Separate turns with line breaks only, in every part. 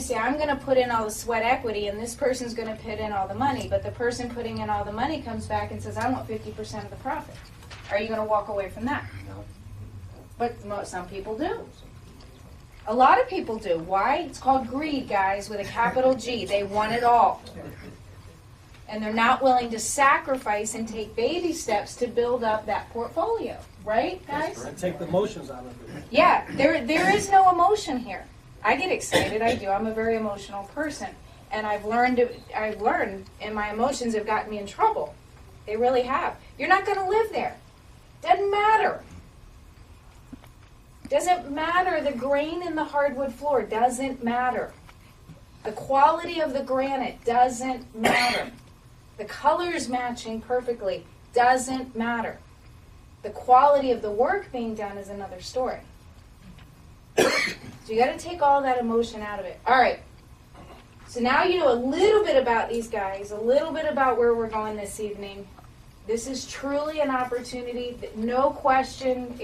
say, I'm going to put in all the sweat equity and this person's going to put in all the money, but the person putting in all the money comes back and says, I want 50% of the profit. Are you going to walk away from that?
No.
But some people do. A lot of people do. Why? It's called greed, guys, with a capital G. They want it all. And they're not willing to sacrifice and take baby steps to build up that portfolio. Right, guys?
And take the emotions out of it.
Yeah, there is no emotion here. I get excited, I do. I'm a very emotional person. And I've learned, and my emotions have gotten me in trouble. They really have. You're not going to live there. Doesn't matter. Doesn't matter. The grain in the hardwood floor doesn't matter. The quality of the granite doesn't matter. The colors matching perfectly doesn't matter. The quality of the work being done is another story. So you got to take all that emotion out of it. All right. So now you know a little bit about these guys, a little bit about where we're going this evening. This is truly an opportunity that no question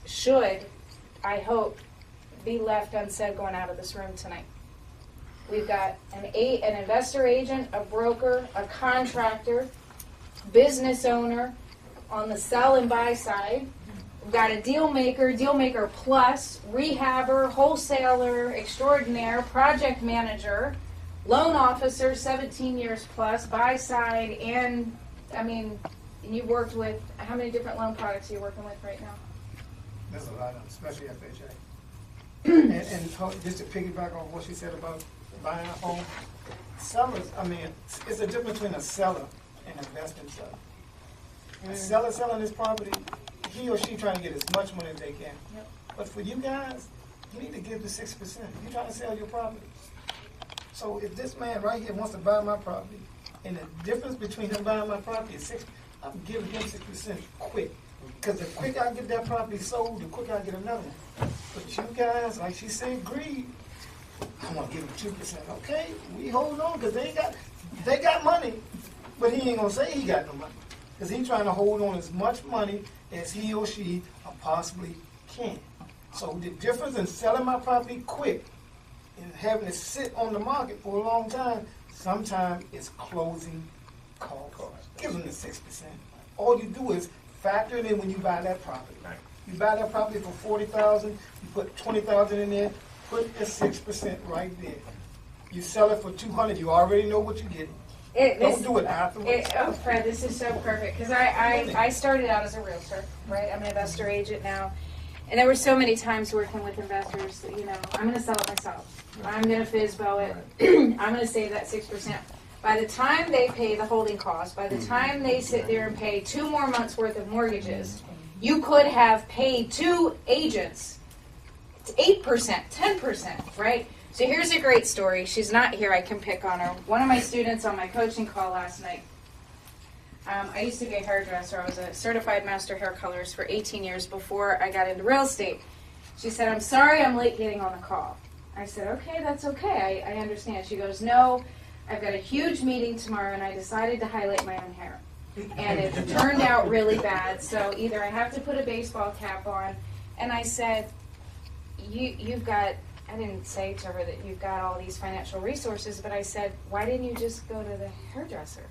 should, I hope, be left unsaid going out of this room tonight. We've got an investor agent, a broker, a contractor, business owner on the sell and buy side. We've got a deal maker plus, rehabber, wholesaler extraordinaire, project manager, loan officer, 17 years plus, buy side, and you've worked with, how many different loan products are you working with right now?
There's a lot of them, especially FHA. and just to piggyback on what she said about buying a home, sellers, it's a difference between a seller and an investment seller. A seller selling this property, he or she trying to get as much money as they can.
Yep.
But for you guys, you need to give the 6%. You're trying to sell your property. So if this man right here wants to buy my property, and the difference between him buying my property is 6%, I'm giving him 6% quick. Because the quicker I get that property sold, the quicker I get another one. But you guys, like she said, greed. I want to give him 2%. Okay, we hold on because they got money, but he ain't gonna say he got no money because he's trying to hold on as much money as he or she possibly can. So the difference in selling my property quick and having it sit on the market for a long time, sometimes it's closing costs. Give them the 6%. All you do is factor it in when you buy that property.
Right.
You buy that property for $40,000, you put $20,000 in there, put the 6% right there. You sell it for $200, you already know what you're getting. Don't do it afterwards.
Fred, this is so perfect because I started out as a realtor, right? I'm an investor agent now, and there were so many times working with investors that, I'm going to sell it myself. I'm going to FSBO it. I'm going to save that 6%. By the time they pay the holding cost, by the time they sit there and pay 2 more months worth of mortgages, you could have paid 2 agents 8%, 10%, right? So here's a great story. She's not here. I can pick on her. One of my students on my coaching call last night, I used to be a hairdresser. I was a certified master hair colorist for 18 years before I got into real estate. She said, I'm sorry I'm late getting on a call. I said, okay, that's okay. I understand. She goes, no, I've got a huge meeting tomorrow and I decided to highlight my own hair. And it turned out really bad. So either I have to put a baseball cap on. And I said, you've got, I didn't say to her that you've got all these financial resources, but I said, why didn't you just go to the hairdresser?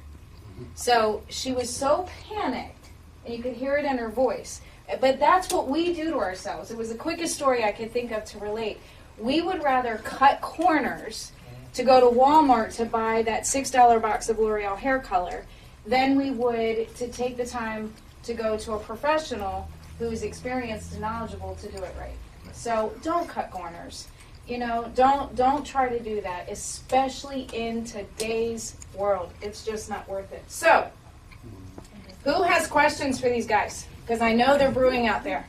So she was so panicked, and you could hear it in her voice. But that's what we do to ourselves. It was the quickest story I could think of to relate. We would rather cut corners to go to Walmart to buy that $6 box of L'Oreal hair color than we would to take the time to go to a professional who's experienced and knowledgeable to do it right. So don't cut corners. Don't try to do that, especially in today's world. It's just not worth it. So, who has questions for these guys? Because I know they're brewing out there.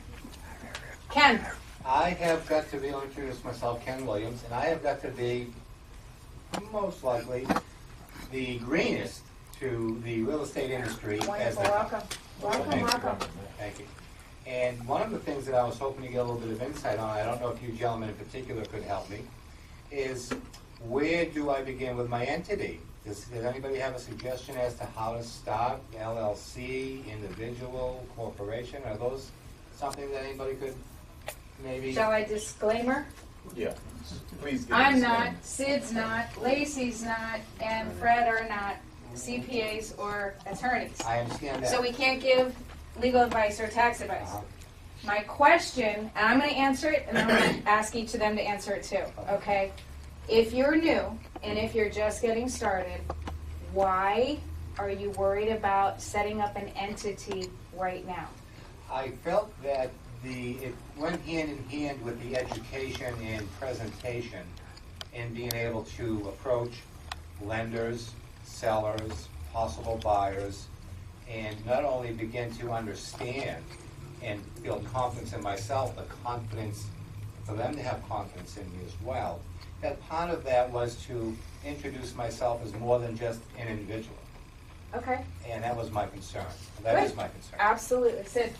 Ken.
I have got to be, I'll introduce myself, Ken Williams, and I have got to be, most likely, the greenest to the real estate industry.
Wonderful, welcome. Welcome.
Thank you. And one of the things that I was hoping to get a little bit of insight on, I don't know if you gentlemen in particular could help me, is where do I begin with my entity? Does anybody have a suggestion as to how to start? LLC, individual, corporation? Are those something that anybody could maybe...
Shall I disclaimer?
Yeah, please.
I'm not, Sid's not, Lacey's not, and Fred are not CPAs or attorneys.
I understand that.
So we can't give legal advice or tax advice. My question, and I'm going to answer it, and I'm going to ask each of them to answer it too, okay? If you're new, and if you're just getting started, why are you worried about setting up an entity right now?
I felt that it went hand in hand with the education and presentation and being able to approach lenders, sellers, possible buyers, and not only begin to understand and feel confidence in myself, but confidence for them to have confidence in me as well. That part of that was to introduce myself as more than just an individual.
Okay.
And that was my concern. That is my concern.
Absolutely. Sid?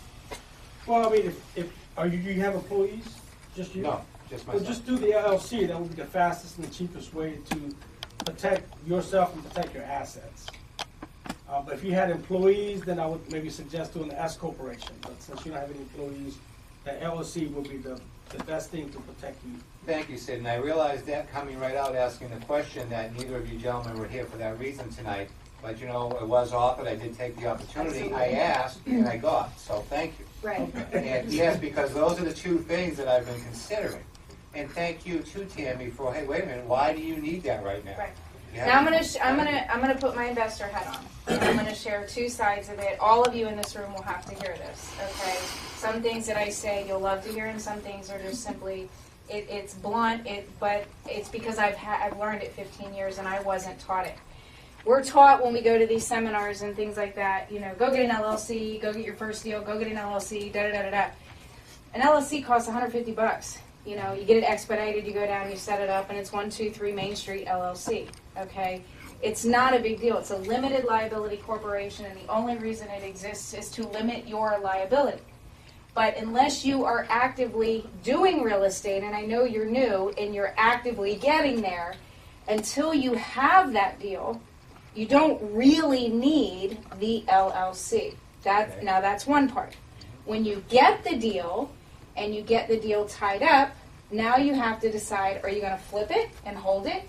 Well, I mean, if you have employees, just you?
No, just
Well,
myself.
just do the LLC. That would be the fastest and the cheapest way to protect yourself and protect your assets. But if you had employees, then I would maybe suggest doing the S corporation. But since you don't have any employees, the LLC would be the best thing to protect you.
Thank you, Sid. And I realized that coming right out asking the question that neither of you gentlemen were here for that reason tonight. But you know, it was offered. I did take the opportunity.
Absolutely.
I asked and I got. So thank you.
Right.
And yes, because those are the two things that I've been considering. And thank you too, Tammy, for hey, wait a minute, why do you need that right now?
Right.
You
Now
have-
I'm gonna put my investor hat on. And I'm gonna share two sides of it. All of you in this room will have to hear this, okay? Some things that I say you'll love to hear, and some things are just simply, it's blunt. But it's because I've learned it 15 years and I wasn't taught it. We're taught when we go to these seminars and things like that, you know, go get an LLC, go get your first deal, go get an LLC, da da da da da. An LLC costs $150. You know, you get it expedited, you go down, you set it up, and it's 123 Main Street LLC. Okay, it's not a big deal. It's a limited liability corporation, and the only reason it exists is to limit your liability. But unless you are actively doing real estate, and I know you're new and you're actively getting there, until you have that deal, you don't really need the LLC. Now that's one part. When you get the deal and you get the deal tied up, now you have to decide, are you going to flip it and hold it?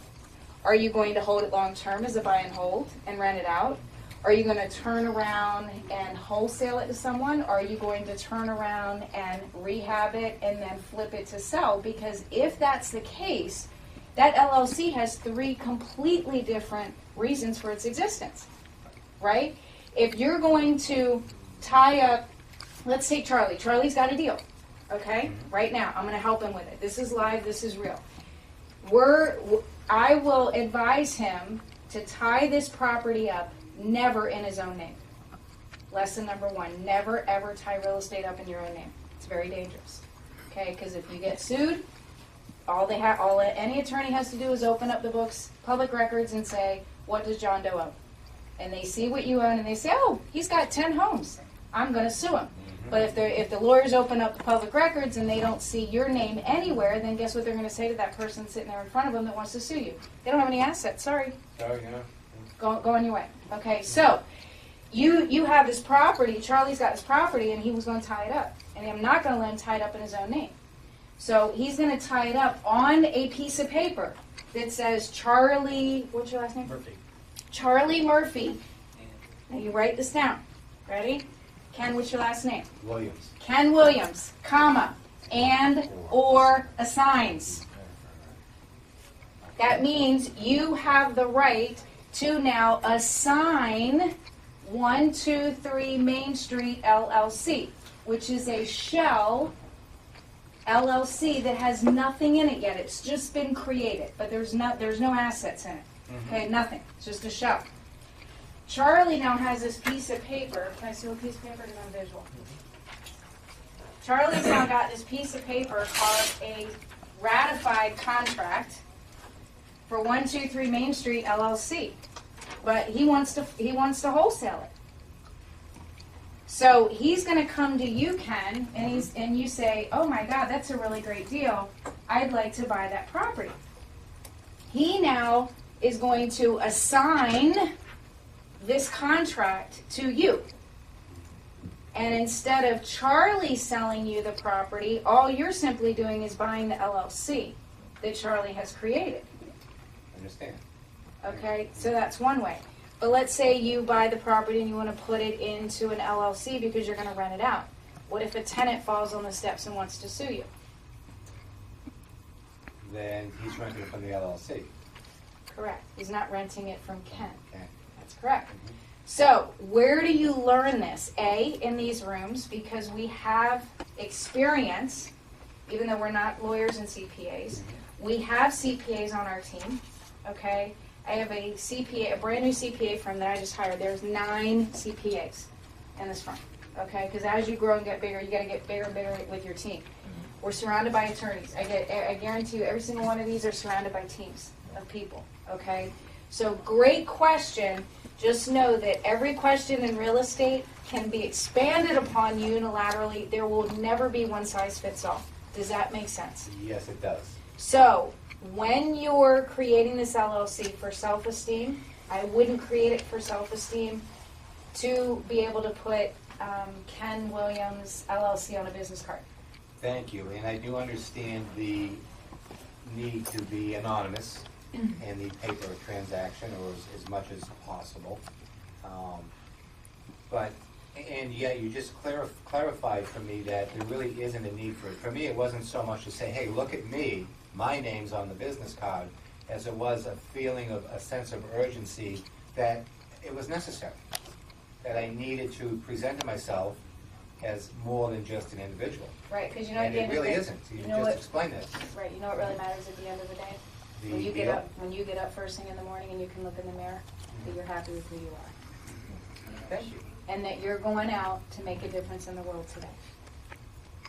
Are you going to hold it long term as a buy and hold and rent it out? Are you going to turn around and wholesale it to someone? Or are you going to turn around and rehab it and then flip it to sell? Because if that's the case, that LLC has three completely different reasons for its existence, right? If you're going to tie up, let's take Charlie. Charlie's got a deal, okay? Right now, I'm going to help him with it. This is live, this is real. I will advise him to tie this property up never in his own name. Lesson number one, never ever tie real estate up in your own name. It's very dangerous, okay? Because if you get sued, all any attorney has to do is open up the books, public records, and say, what does John Doe own? And they see what you own, and they say, oh, he's got 10 homes. I'm going to sue him. But if the lawyers open up the public records and they don't see your name anywhere, then guess what they're going to say to that person sitting there in front of them that wants to sue you? They don't have any assets. Sorry.
Sorry, yeah.
Go on your way. Okay, so you have this property. Charlie's got this property, and he was going to tie it up. And I'm not going to let him tie it up in his own name. So he's going to tie it up on a piece of paper that says Charlie, what's your last name?
Murphy.
Charlie Murphy. Now you write this down. Ready? Ken, what's your last name?
Williams.
Ken Williams, comma, and or assigns. That means you have the right to now assign 123 Main Street LLC, which is a shell LLC that has nothing in it yet. It's just been created, but there's no assets in it. Okay, nothing. It's just a shell. Charlie now has this piece of paper. Can I see a piece of paper? Because I'm visual. Charlie's now got this piece of paper called a ratified contract for 123 Main Street LLC, but he wants to wholesale it. So he's going to come to you, Ken, and you say, "Oh my God, that's a really great deal. I'd like to buy that property." He now is going to assign this contract to you. And instead of Charlie selling you the property, all you're simply doing is buying the LLC. that Charlie has created.
Understand?
Okay, so that's one way. But let's say you buy the property and you want to put it into an LLC because you're going to rent it out. What if a tenant falls on the steps and wants to sue you?
Then he's renting it from the LLC.
Correct. He's not renting it from Ken.
Okay.
That's correct. So, where do you learn this? A, in these rooms, because we have experience, even though we're not lawyers and CPAs. We have CPAs on our team, okay? I have a CPA, a brand new CPA firm that I just hired. There's 9 CPAs in this firm, okay? Because as you grow and get bigger, you got to get bigger and bigger with your team. We're surrounded by attorneys. I guarantee you every single one of these are surrounded by teams of people, okay? So great question. Just know that every question in real estate can be expanded upon unilaterally. There will never be one size fits all. Does that make sense?
Yes, it does.
So when you're creating this LLC for self-esteem, I wouldn't create it for self-esteem to be able to put Ken Williams LLC on a business card.
Thank you, and I do understand the need to be anonymous in the paper transaction, or as much as possible. And yet you just clarified for me that there really isn't a need for it. For me, it wasn't so much to say, hey, look at me, my name's on the business card, as it was a feeling of a sense of urgency that it was necessary, that I needed to present to myself as more than just an individual.
Right, because you know at
And
the
it
end
really
of the
isn't. You
you know
just
what-
explained it.
Right, you know what really matters at the end of the day? When you get up first thing in the morning and you can look in the mirror, that you're happy with who you are.
Thank you.
And that you're going out to make a difference in the world today.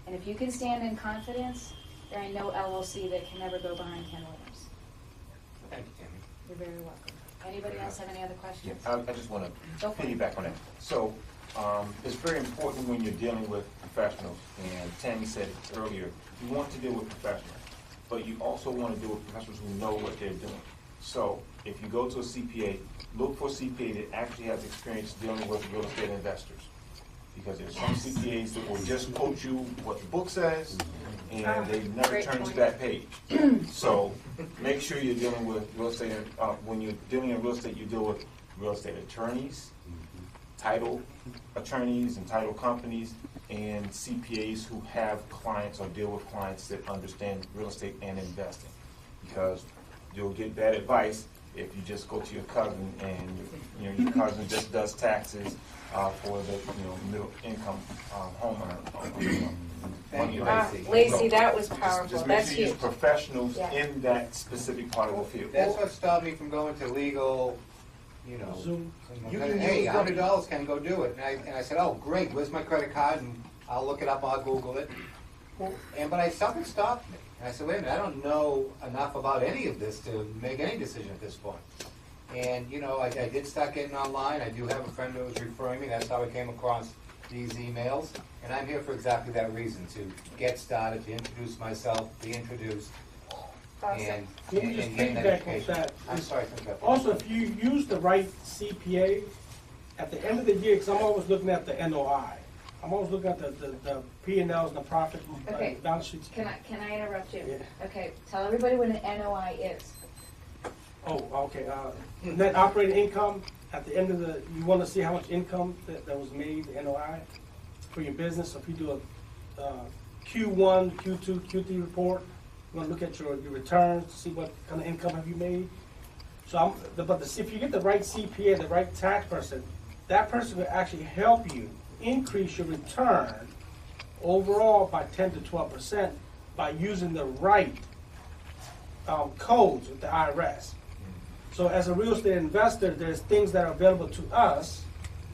And if you can stand in confidence, there ain't no LLC that can ever go behind Ken Williams.
Thank you, Tammy.
You're very welcome. Anybody else have any other
Yeah,
questions?
I just want
Go
to
for it.
piggyback on that. So, it's very important when you're dealing with professionals, and Tammy said earlier, you want to deal with professionals, but you also want to deal with professionals who know what they're doing. So, if you go to a CPA, look for a CPA that actually has experience dealing with real estate investors. Because there's some CPAs that will just quote you what the book says, and they never
Great
turn to
point.
that page. So, make sure you're dealing with real estate, when you're dealing in real estate, you deal with real estate attorneys, title attorneys and title companies, and CPAs who have clients or deal with clients that understand real estate and investing. Because you'll get bad advice if you just go to your cousin and your cousin just does taxes for the middle income homeowner.
Thank you,
Ah,
Lacey.
Lacey, that was
Just
powerful.
make
That's
sure you use
huge.
professionals
Yeah.
in that specific part of the field.
That's what stopped me from going to legal,
Zoom.
You can, hey, $100 can go do it. And I said, oh, great, where's my credit card? And I'll look it up, I'll Google it. But something stopped me. And I said, wait a minute, I don't know enough about any of this to make any decision at this point. And, I did start getting online. I do have a friend who was referring me. That's how I came across these emails. And I'm here for exactly that reason, to get started, to introduce myself, be introduced.
Awesome.
And
Let me just
gain that
piggyback on
education.
that.
I'm sorry to interrupt.
Also, if you use the right CPA, at the end of the year, because I'm always looking at the NOI, I'm always looking at the P&Ls and the profit
Okay.
balance sheets.
Can I interrupt you?
Yeah.
Okay, tell everybody what an NOI is.
Oh, okay. Net operating income, at the end of you want to see how much income that was made, the NOI, for your business. So if you do a Q1, Q2, Q3 report, you want to look at your returns, to see what kind of income have you made. So if you get the right CPA, the right tax person, that person will actually help you increase your return overall by 10 to 12% by using the right codes with the IRS. So as a real estate investor, there's things that are available to us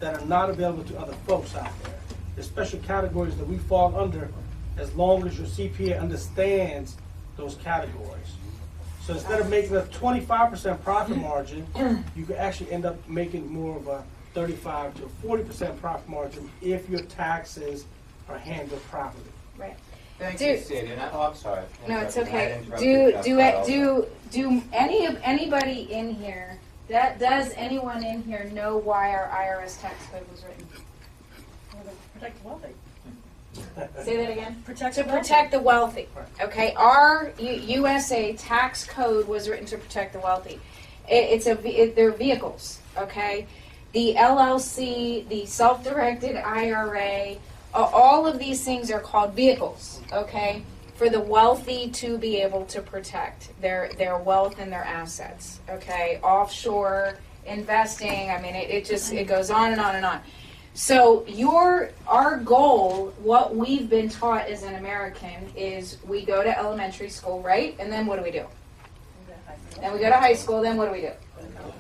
that are not available to other folks out there. There's special categories that we fall under as long as your CPA understands those categories. So instead of making a 25% profit margin, you could actually end up making more of a 35 to 40% profit margin if your taxes are handled properly.
Right.
Thank
Do-
you, Sid. And I'm sorry.
No, it's
I
okay.
interrupted.
Do anybody in here, does anyone in here know why our IRS tax code was written?
Protect wealthy.
Say that again.
Protect
To
the wealthy.
protect the wealthy. Okay, our USA tax code was written to protect the wealthy. They're vehicles. Okay, the LLC, the self-directed IRA, all of these things are called vehicles. Okay, for the wealthy to be able to protect their wealth and their assets. Okay, offshore investing. I mean, it goes on and on and on. So our goal, what we've been taught as an American, is we go to elementary school, right? And then what do we do? Then we go to high school, then what do we do?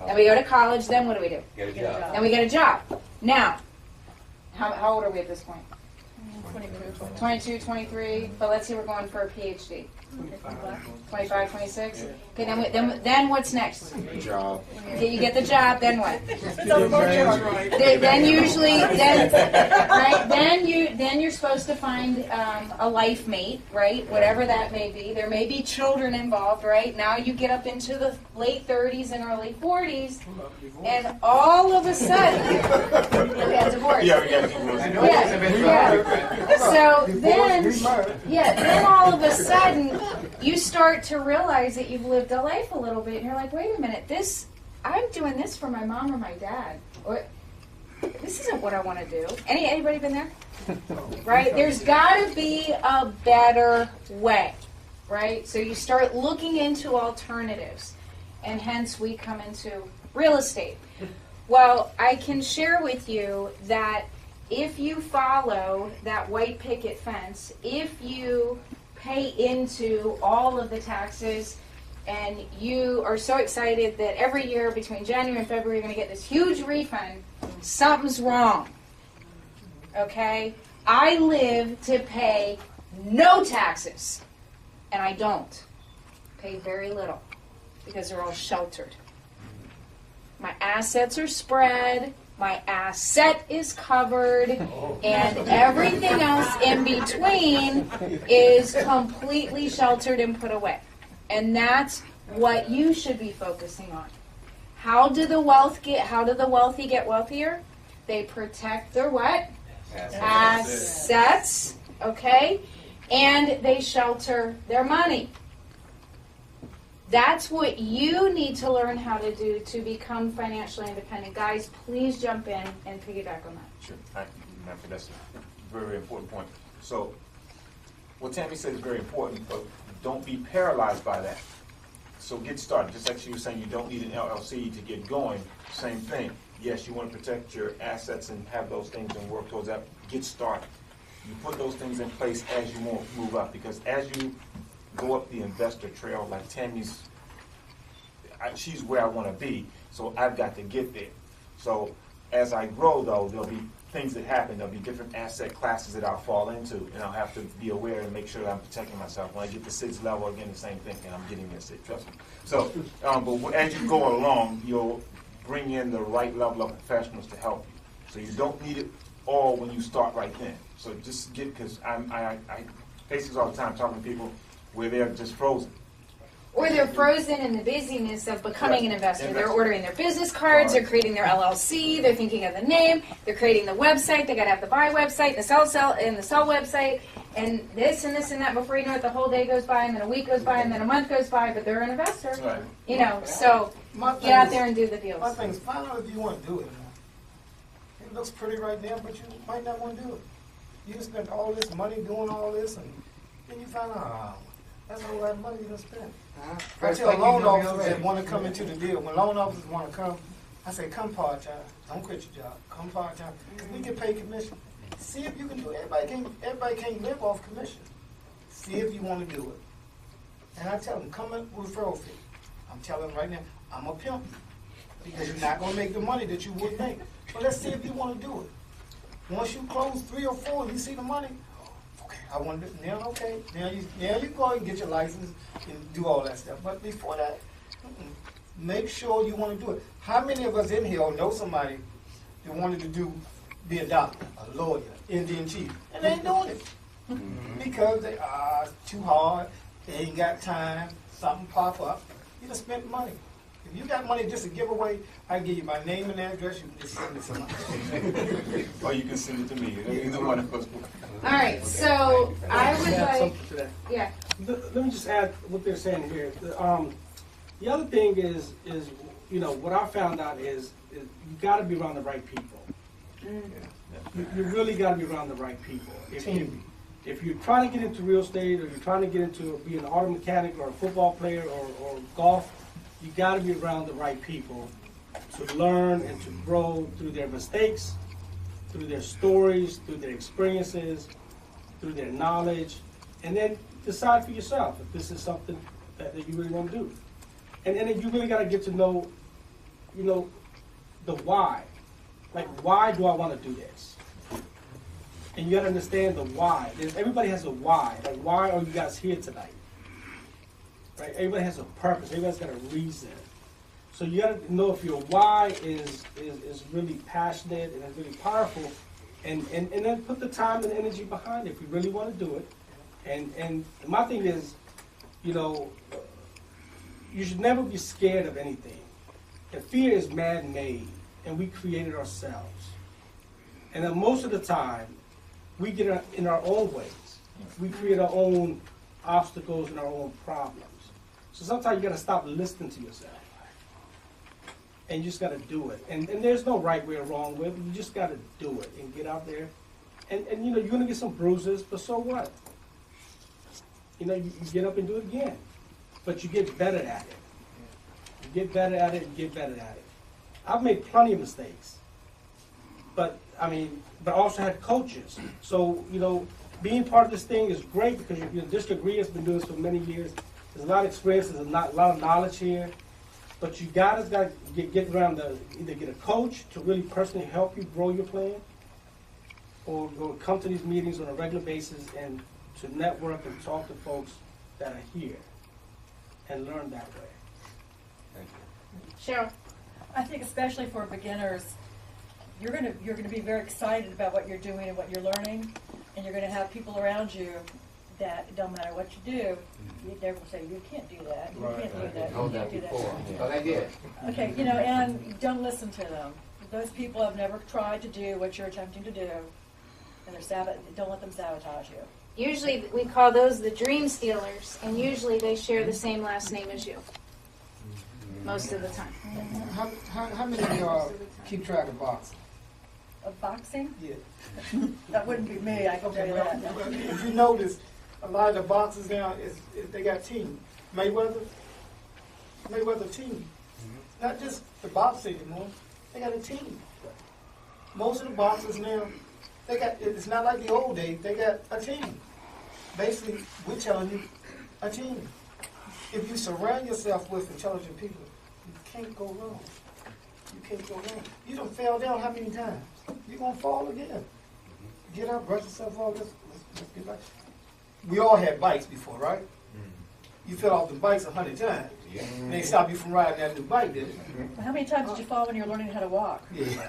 Then we go to college, then what do we do?
Get a job.
Then we get a job. Now, how old are we at this point? 22, 23, but let's say we're going for a PhD. 25, 26? Okay, then what's next?
Job.
Okay, you get the job, then what?
Then
Then you're supposed to find a life mate, right? Whatever that may be. There may be children involved, right? Now you get up into the late 30s and early 40s, and all of a sudden, we got divorced.
Yeah, we got to
I know it's a bit
Yeah. So then,
remarried.
then all of a sudden, you start to realize that you've lived a life a little bit, and you're like, wait a minute, I'm doing this for my mom or my dad, or this isn't what I want to do. Anybody been there? Right? There's got to be a better way, right? So you start looking into alternatives, and hence we come into real estate. Well, I can share with you that if you follow that white picket fence, if you pay into all of the taxes, and you are so excited that every year between January and February you're going to get this huge refund, something's wrong. Okay? I live to pay no taxes, and I don't. Pay very little because they're all sheltered. My assets are spread, my asset is covered, and everything else in between is completely sheltered and put away. And that's what you should be focusing on. How do the wealthy get wealthier? They protect their what? Assets, okay? And they shelter their money. That's what you need to learn how to do to become financially independent. Guys, please jump in and piggyback on that.
Sure. I think that's a very, very important point. So, what Tammy said is very important, but don't be paralyzed by that. So get started. Just like she was saying, you don't need an LLC to get going. Same thing. Yes, you want to protect your assets and have those things and work towards that. Get started. You put those things in place as you move up, because as you go up the investor trail, like Tammy's, she's where I want to be, so I've got to get there. So as I grow, though, there'll be things that happen. There'll be different asset classes that I'll fall into, and I'll have to be aware and make sure that I'm protecting myself. When I get to 6th level, again, the same thing, and I'm getting there, trust me. So, but as you go along, you'll bring in the right level of professionals to help you. So you don't need it all when you start right then. So just because I face this all the time, talking to people where they're just frozen.
Or they're frozen in the busyness of becoming an investor. They're ordering their business cards, they're creating their LLC, they're thinking of the name, they're creating the website, they gotta have the buy website, the sell website, and this and this and that. Before you know it, the whole day goes by, and then a week goes by, and then a month goes by, but they're an investor.
Right.
You know, so get out there and do the deals.
My thing is, find out if you want to do it. It looks pretty right now, but you might not want to do it. You spend all this money doing all this, and then you find out, that's a whole lot of money you're going to spend. I tell loan officers that want to come into the deal, when loan officers want to come, I say, come part-time. Don't quit your job. Come part-time. Because we get paid commission. See if you can do it. Everybody can't live off commission. See if you want to do it. And I tell them, come in with referral fee. I'm telling them right now, I'm a pimp. Because you're not going to make the money that you would make. But let's see if you want to do it. Once you close 3 or 4 and you see the money, okay, I want to do it. Now, okay. Now you go and get your license and do all that stuff. But before that, make sure you want to do it. How many of us in here know somebody that wanted to be a doctor, a lawyer, Indian chief, and they ain't doing it? Because they are too hard, they ain't got time, something pop up, you just spent money. If you got money just to give away, I give you my name and address, you can just send it to somebody.
Or you can send it to me. Either one of us.
All right, so I would
Add
like,
something to that.
yeah,
Let me just add what they're saying here. The other thing is, you know, what I found out is you got to be around the right people. You really got to be around the right people. If you're trying to get into real estate, or you're trying to get into be an auto mechanic or a football player or golf, you got to be around the right people to learn and to grow through their mistakes, through their stories, through their experiences, through their knowledge, and then decide for yourself if this is something that you really want to do. And then you really got to get to know, you know, the why. Like, why do I want to do this? And you got to understand the why. Everybody has a why. Like, why are you guys here tonight? Right? Everybody has a purpose. Everybody's got a reason. So you got to know if your why is really passionate and is really powerful, and then put the time and energy behind it if you really want to do it. And my thing is, you know, you should never be scared of anything. And fear is man-made, and we create it ourselves. And then most of the time, we get in our own ways. We create our own obstacles and our own problems. So sometimes you got to stop listening to yourself. And you just got to do it. And there's no right way or wrong way, but you just got to do it and get out there. And you know, you're going to get some bruises, but so what? You know, you get up and do it again. But you get better at it. You get better at it and get better at it. I've made plenty of mistakes. But also had coaches. So, you know, being part of this thing is great because your district REIA has been doing this for many years. There's a lot of experience, there's a lot of knowledge here. But you guys got to get around either get a coach to really personally help you grow your plan, or come to these meetings on a regular basis and to network and talk to folks that are here and learn that way.
Thank you.
Cheryl.
I think especially for beginners, you're gonna be very excited about what you're doing and what you're learning, and you're gonna have people around you that it don't matter what you do, they're gonna say, you can't do that, you can't do that, you can't do that.
But I did.
Okay, you know, and don't listen to them. Those people have never tried to do what you're attempting to do, and don't let them sabotage you.
Usually we call those the dream stealers, and usually they share the same last name as you. Most of the time.
How many of y'all keep track of boxing?
Of boxing?
Yeah.
That wouldn't be me, I can tell you that.
If you notice, a lot of the boxers now they got teams. Mayweather team. Not just the boxing anymore. They got a team. Most of the boxers now, it's not like the old days. They got a team. Basically, we're telling you, a team. If you surround yourself with intelligent people, you can't go wrong. You can't go wrong. You done fell down how many times? You're gonna fall again. Get up, brush yourself off. Let's get back. We all had bikes before, right? You fell off the bikes 100 times.
Yeah.
And they stopped you from riding that new bike, didn't it?
How many times did you fall when you were learning how to walk?
Yeah.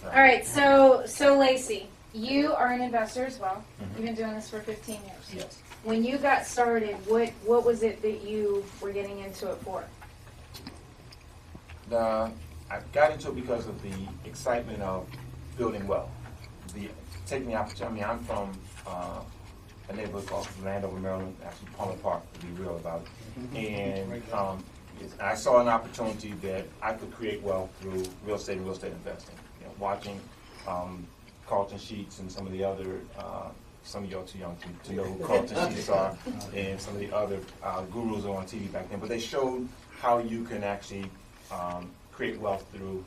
All right, so Lacey, you are an investor as well. You've been doing this for 15 years.
Yes.
When you got started, what was it that you were getting into it for?
I got into it because of the excitement of building wealth. Taking the opportunity. I'm from a neighborhood called Landover, Maryland, actually Palmer Park, to be real about it. And I saw an opportunity that I could create wealth through real estate and real estate investing. You know, watching Carlton Sheets and some of the other, some of y'all too young to know who Carlton Sheets are, and some of the other gurus on TV back then. But they showed how you can actually create wealth through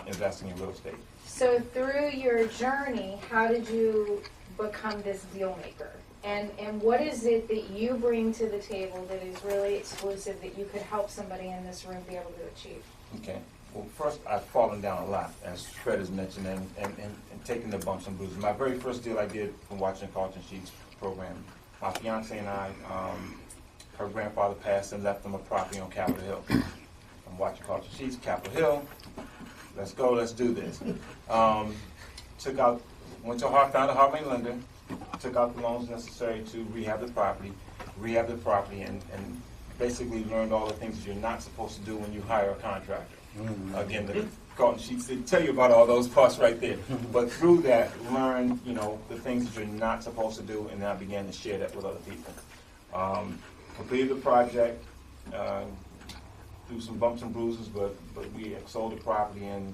investing in real estate.
So through your journey, how did you become this deal maker? And what is it that you bring to the table that is really exclusive that you could help somebody in this room be able to achieve?
Okay. Well, first, I've fallen down a lot, as Fred has mentioned, and taking the bumps and bruises. My very first deal I did from watching Carlton Sheets program, my fiance and I, her grandfather passed and left them a property on Capitol Hill. I'm watching Carlton Sheets, Capitol Hill. Let's go, let's do this. Went to found a Harvey lender, took out the loans necessary to rehab the property, and basically learned all the things that you're not supposed to do when you hire a contractor. Again, called sheets that tell you about all those parts right there. But through that, learn, the things that you're not supposed to do, and then I began to share that with other people. Completed the project, through some bumps and bruises, but we had sold the property and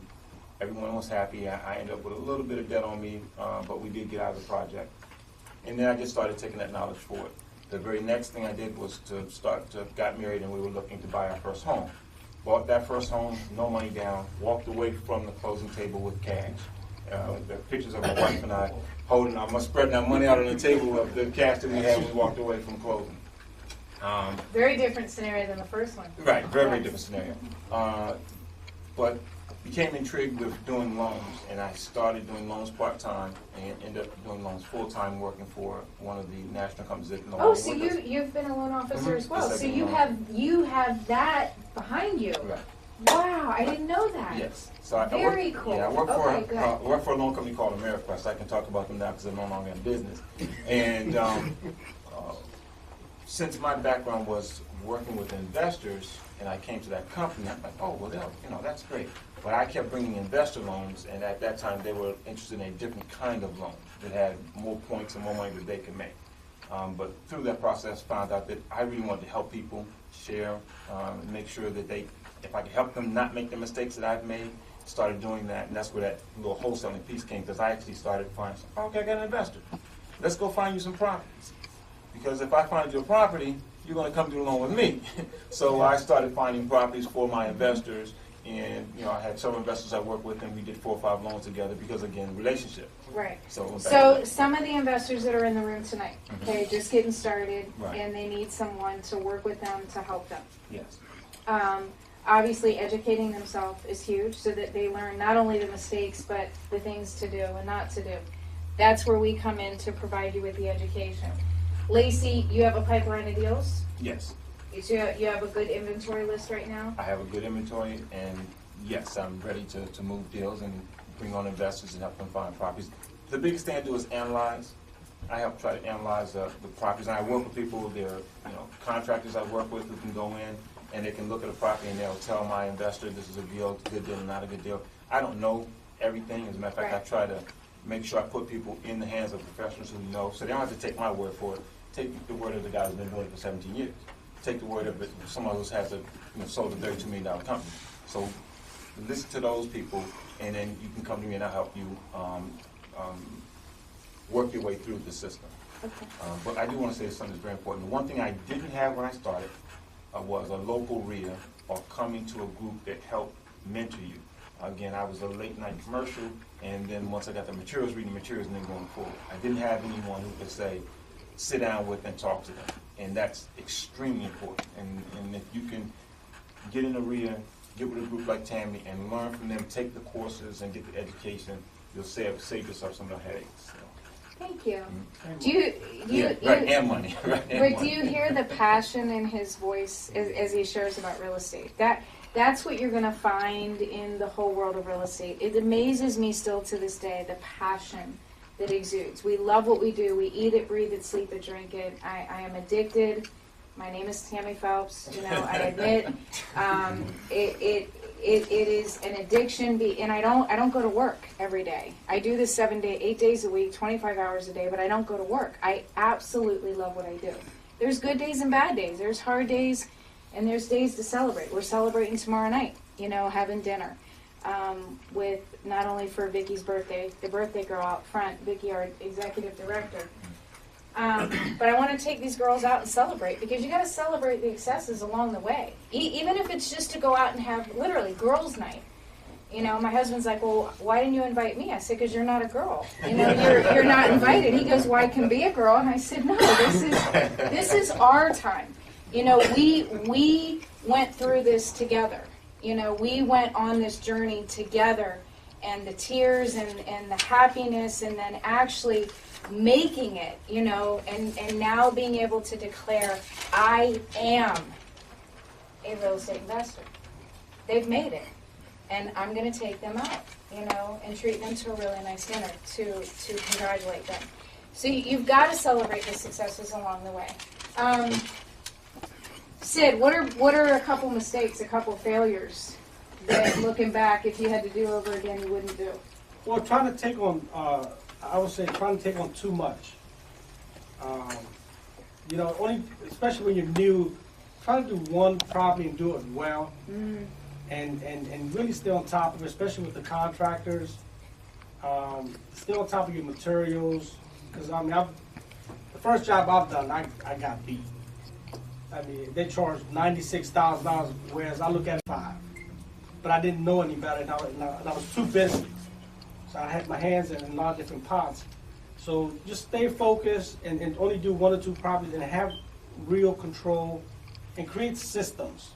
everyone was happy. I ended up with a little bit of debt on me, but we did get out of the project. And then I just started taking that knowledge forward. The very next thing I did was got married, and we were looking to buy our first home. Bought that first home, no money down, walked away from the closing table with cash. The pictures of my wife and I spreading our money out on the table of the cash that we had when we walked away from closing.
Very different scenario than the first one.
Right, very different scenario. But became intrigued with doing loans, and I started doing loans part-time and ended up doing loans full-time, working for one of the national companies that no
Oh,
longer
so
with us.
you've been a loan officer as well.
Yes,
So
I've been
you
a loan.
have that behind you.
Right.
Wow, I didn't know that.
Yes. So I
Very
work,
cool.
Yeah, I work
Okay, good.
for work for a loan company called AmeriQuest. I can talk about them now because they're no longer in business. And since my background was working with investors, and I came to that company, I'm like, oh, well, that's great. But I kept bringing investor loans, and at that time they were interested in a different kind of loan that had more points and more money that they could make. But through that process, found out that I really wanted to help people share, make sure that if I could help them not make the mistakes that I've made, started doing that, and that's where that little wholesaling piece came, because I actually started finding, okay, I got an investor. Let's go find you some properties. Because if I find you a property, you're going to come do a loan with me. So I started finding properties for my investors, and I had several investors I worked with, and we did 4 or 5 loans together because, again, relationship.
Right.
So
Some of the investors that are in the room tonight, okay, just getting started,
Right.
and they need someone to work with them to help them.
Yes.
Obviously, educating themselves is huge so that they learn not only the mistakes, but the things to do and not to do. That's where we come in to provide you with the education. Lacey, you have a pipeline of deals?
Yes.
So you have a good inventory list right now?
I have a good inventory, and yes, I'm ready to move deals and bring on investors and help them find properties. The biggest thing I do is analyze. I help try to analyze the properties, and I work with people. They're contractors I work with who can go in and they can look at a property and they'll tell my investor this is a deal, good deal, or not a good deal. I don't know everything. As a matter of fact,
Right.
I try to make sure I put people in the hands of professionals who know, so they don't have to take my word for it. Take the word of the guy who's been doing it for 17 years. Take the word of someone who's had sold a $32 million company. So listen to those people, and then you can come to me and I'll help you work your way through the system.
Okay.
But I do want to say something that's very important. The one thing I didn't have when I started was a local RIA or coming to a group that helped mentor you. Again, I was a late night commercial, and then once I got the materials, reading the materials and then going forward. I didn't have anyone who could say, sit down with and talk to them. And that's extremely important. And if you can get in a RIA, get with a group like Tammy and learn from them, take the courses and get the education, you'll save yourself some of the headaches. So.
Thank you.
Mm-hmm.
Do you
Right, and money. Right, and
but
money.
do you hear the passion in his voice as he shares about real estate? That's what you're going to find in the whole world of real estate. It amazes me still to this day, the passion that exudes. We love what we do. We eat it, breathe it, sleep it, drink it. I am addicted. My name is Tammy Phelps. I admit it is an addiction. And I don't go to work every day. I do this 8 days a week, 25 hours a day, but I don't go to work. I absolutely love what I do. There's good days and bad days. There's hard days, and there's days to celebrate. We're celebrating tomorrow night. Having dinner. With not only for Vicky's birthday, the birthday girl out front, Vicky, our executive director. But I want to take these girls out and celebrate, because you got to celebrate the successes along the way. Even if it's just to go out and have literally girls' night. My husband's like, well, why didn't you invite me? I said, because you're not a girl. You're not invited. He goes, well, I can be a girl. And I said, no, this is our time. We went through this together. We went on this journey together, and the tears and the happiness, and then actually making it, and now being able to declare, I am a real estate investor. They've made it, and I'm going to take them out, and treat them to a really nice dinner to congratulate them. So you've got to celebrate the successes along the way. Sid, what are a couple mistakes, a couple failures that looking back, if you had to do over again, you wouldn't do?
Well, trying to take on, I would say trying to take on too much. You know, only, especially when you're new, trying to do one property and do it well. And really stay on top of it, especially with the contractors. Stay on top of your materials, because I mean, the first job I've done, I got beat. I mean, they charged $96,000, whereas I look at it $5. But I didn't know any better, and I was too busy. So I had my hands in a lot of different pots. So just stay focused and only do 1 or 2 properties and have real control and create systems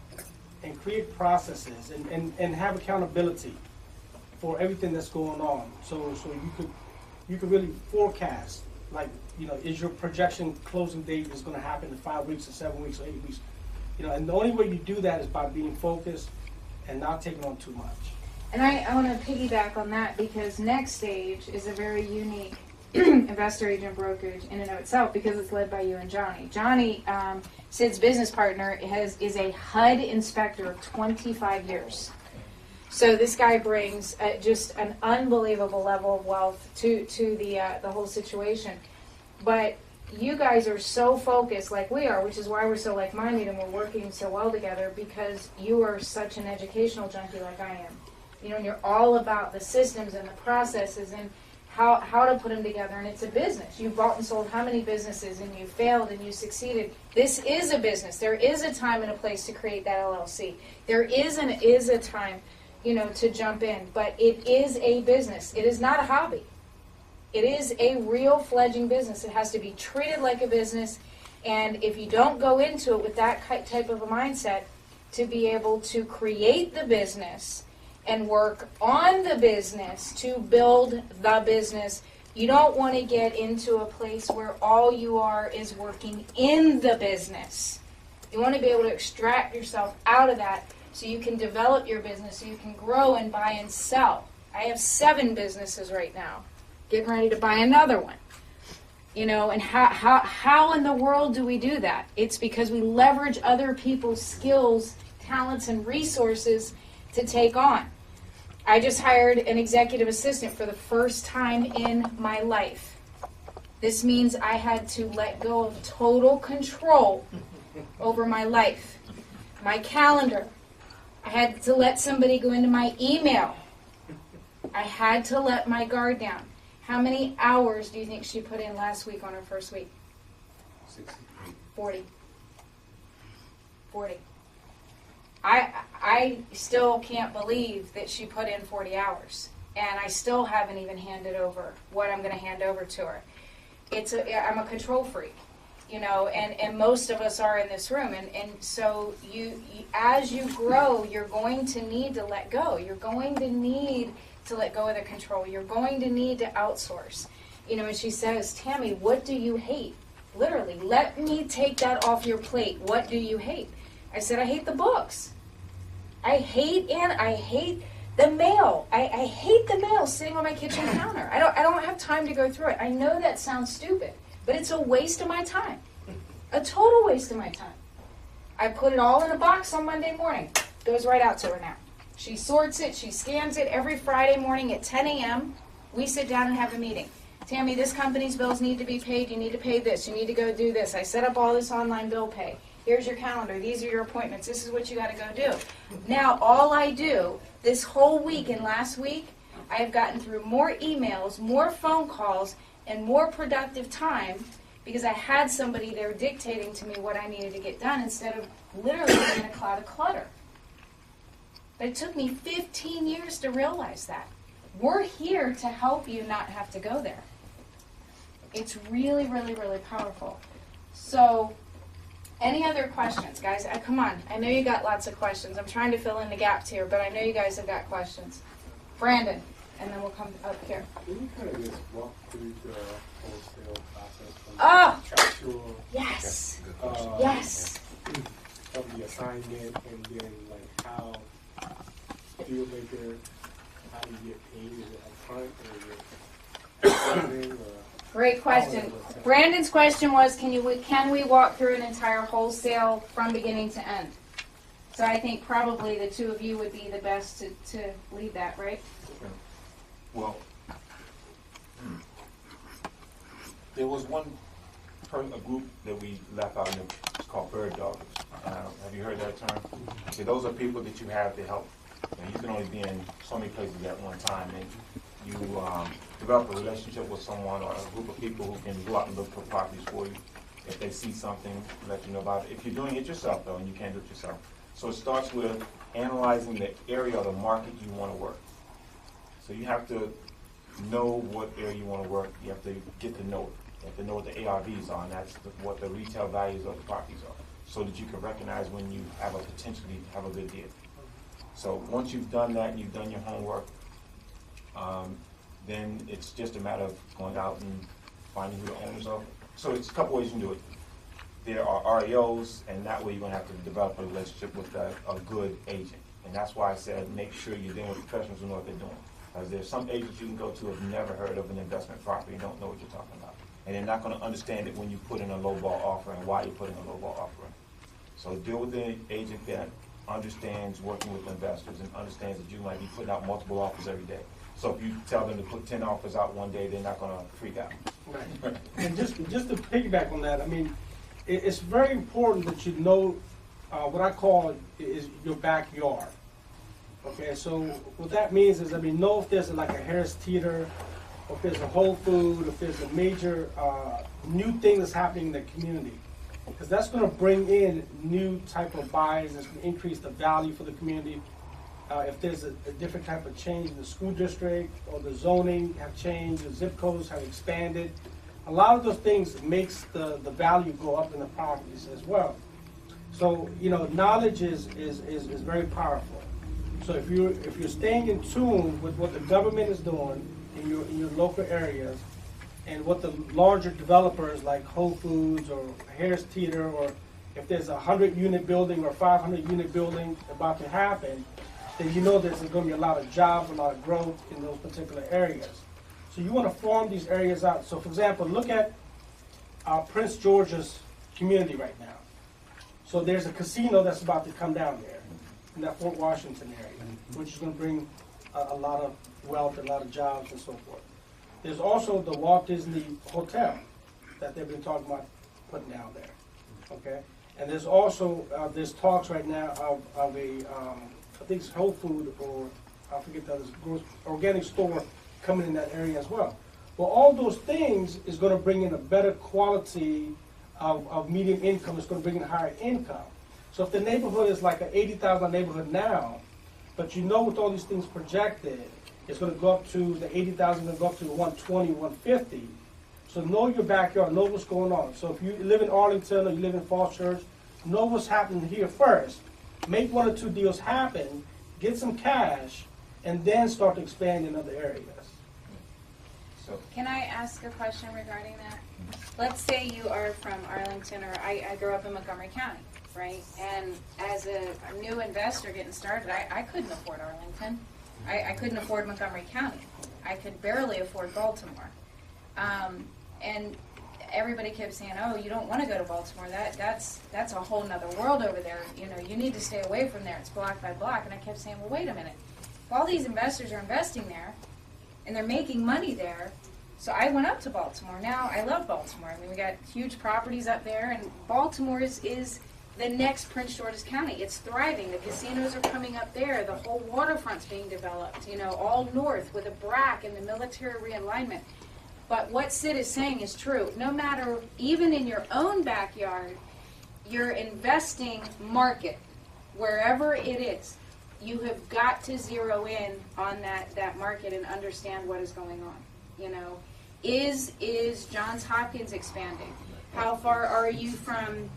and create processes and have accountability for everything that's going on. So you could really forecast, like, you know, is your projection closing date is going to happen in 5 weeks or 7 weeks or 8 weeks? You know, and the only way you do that is by being focused and not taking on too much.
And I want to piggyback on that, because Next Stage is a very unique investor agent brokerage in and of itself, because it's led by you and Johnny. Johnny, Sid's business partner, is a HUD inspector of 25 years. So this guy brings just an unbelievable level of wealth to the whole situation. But you guys are so focused, like we are, which is why we're so like-minded and we're working so well together, because you are such an educational junkie like I am. You know, and you're all about the systems and the processes and how to put them together, and it's a business. You've bought and sold how many businesses, and you failed and you succeeded. This is a business. There is a time and a place to create that LLC. There is a time, you know, to jump in, but it is a business. It is not a hobby. It is a real fledging business. It has to be treated like a business, and if you don't go into it with that type of a mindset, to be able to create the business and work on the business to build the business, you don't want to get into a place where all you are is working in the business. You want to be able to extract yourself out of that so you can develop your business, so you can grow and buy and sell. I have 7 businesses right now, getting ready to buy another one. You know, and how in the world do we do that? It's because we leverage other people's skills, talents, and resources to take on. I just hired an executive assistant for the first time in my life. This means I had to let go of total control over my life, my calendar. I had to let somebody go into my email. I had to let my guard down. How many hours do you think she put in last week on her first week? 40. I still can't believe that she put in 40 hours, and I still haven't even handed over what I'm going to hand over to her. I'm a control freak, you know, and most of us are in this room, and so you as you grow, you're going to need to let go. You're going to need to let go of the control. You're going to need to outsource. You know, and she says, Tammy, what do you hate? Literally, let me take that off your plate. What do you hate? I said, I hate the books. I hate the mail. I hate the mail sitting on my kitchen counter. I don't have time to go through it. I know that sounds stupid, but it's a waste of my time. A total waste of my time. I put it all in a box on Monday morning. Goes right out to her now. She sorts it, she scans it. Every Friday morning at 10 a.m., we sit down and have a meeting. Tammy, this company's bills need to be paid. You need to pay this. You need to go do this. I set up all this online bill pay. Here's your calendar. These are your appointments. This is what you got to go do. Now, all I do this whole week and last week, I have gotten through more emails, more phone calls, and more productive time because I had somebody there dictating to me what I needed to get done instead of literally in a cloud of clutter. But it took me 15 years to realize that. We're here to help you not have to go there. It's really, really, really powerful. So, any other questions, guys? Come on. I know you got lots of questions. I'm trying to fill in the gaps here, but I know you guys have got questions. Brandon, and then we'll come up here.
Can you kind of just walk through the wholesale process from
Oh,
contractual,
yes.
uh,
Yes.
of the assignment, and then like how deal maker, how do you get paid? Is it upfront or is it funding or?
Great question. Brandon's question was, can we walk through an entire wholesale from beginning to end? So I think probably the two of you would be the best to lead that, right?
Well, there was a group that we left out, it's called bird doggers. Have you heard that term? Okay, those are people that you have to help. You can only be in so many places at one time, and you develop a relationship with someone or a group of people who can go out and look for properties for you. If they see something, let you know about it. If you're doing it yourself, though, and you can't do it yourself. So it starts with analyzing the area or the market you want to work. So you have to know what area you want to work. You have to get to know it. You have to know what the ARVs are, and that's what the retail values of the properties are, so that you can recognize when you have a potentially have a good deal. So once you've done that and you've done your homework, then it's just a matter of going out and finding who the owners are. So it's a couple ways you can do it. There are REOs, and that way you're going to have to develop a relationship with a good agent. And that's why I said make sure you're dealing with professionals who know what they're doing. Because there's some agents you can go to who have never heard of an investment property and don't know what you're talking about. And they're not going to understand it when you put in a lowball offer and why you're putting a lowball offer in. So deal with the agent that understands working with investors and understands that you might be putting out multiple offers every day. So if you tell them to put 10 offers out one day, they're not going to freak out.
Right. And just to piggyback on that, I mean, it's very important that you know what I call is your backyard. Okay, so what that means is, I mean, know if there's like a Harris Teeter, or if there's a Whole Food, if there's a major new thing that's happening in the community. Because that's going to bring in new type of buyers, it's going to increase the value for the community. If there's a different type of change in the school district or the zoning have changed, the zip codes have expanded, a lot of those things makes the value go up in the properties as well. So, you know, knowledge is very powerful. So if you're staying in tune with what the government is doing in your local areas, and what the larger developers like Whole Foods or Harris Teeter, or if there's a 100-unit building or 500-unit building about to happen, then you know there's going to be a lot of jobs, a lot of growth in those particular areas. So you want to farm these areas out. So for example, look at Prince George's community right now. So there's a casino that's about to come down there in that Fort Washington area, which is going to bring a lot of wealth, a lot of jobs and so forth. There's also the Walt Disney Hotel that they've been talking about putting down there, okay? And there's also, there's talks right now of a, I think it's Whole Food, or I forget the other, organic store coming in that area as well. Well, all those things is going to bring in a better quality of median income. It's going to bring in a higher income. So if the neighborhood is like an $80,000 neighborhood now, but you know with all these things projected, it's going to go up to the 80,000, going to go up to 120, 150. So know your backyard, know what's going on. So if you live in Arlington or you live in Falls Church, know what's happening here first. Make 1 or 2 deals happen, get some cash, and then start to expand in other areas.
So,
Can I ask a question regarding that? Let's say you are from Arlington, or I grew up in Montgomery County, right? And as a new investor getting started, I couldn't afford Arlington. I couldn't afford Montgomery County. I could barely afford Baltimore. And everybody kept saying, oh, you don't want to go to Baltimore. That's a whole nother world over there. You know, you need to stay away from there. It's block by block. And I kept saying, well, wait a minute. If all these investors are investing there, and they're making money there, so I went up to Baltimore. Now, I love Baltimore. I mean, we got huge properties up there, and Baltimore is the next Prince George's County. It's thriving. The casinos are coming up there. The whole waterfront's being developed, you know, all north with a BRAC and the military realignment. But what Sid is saying is true. No matter, even in your own backyard, your investing market, wherever it is, you have got to zero in on that market and understand what is going on. You know, is Johns Hopkins expanding? How far are you from,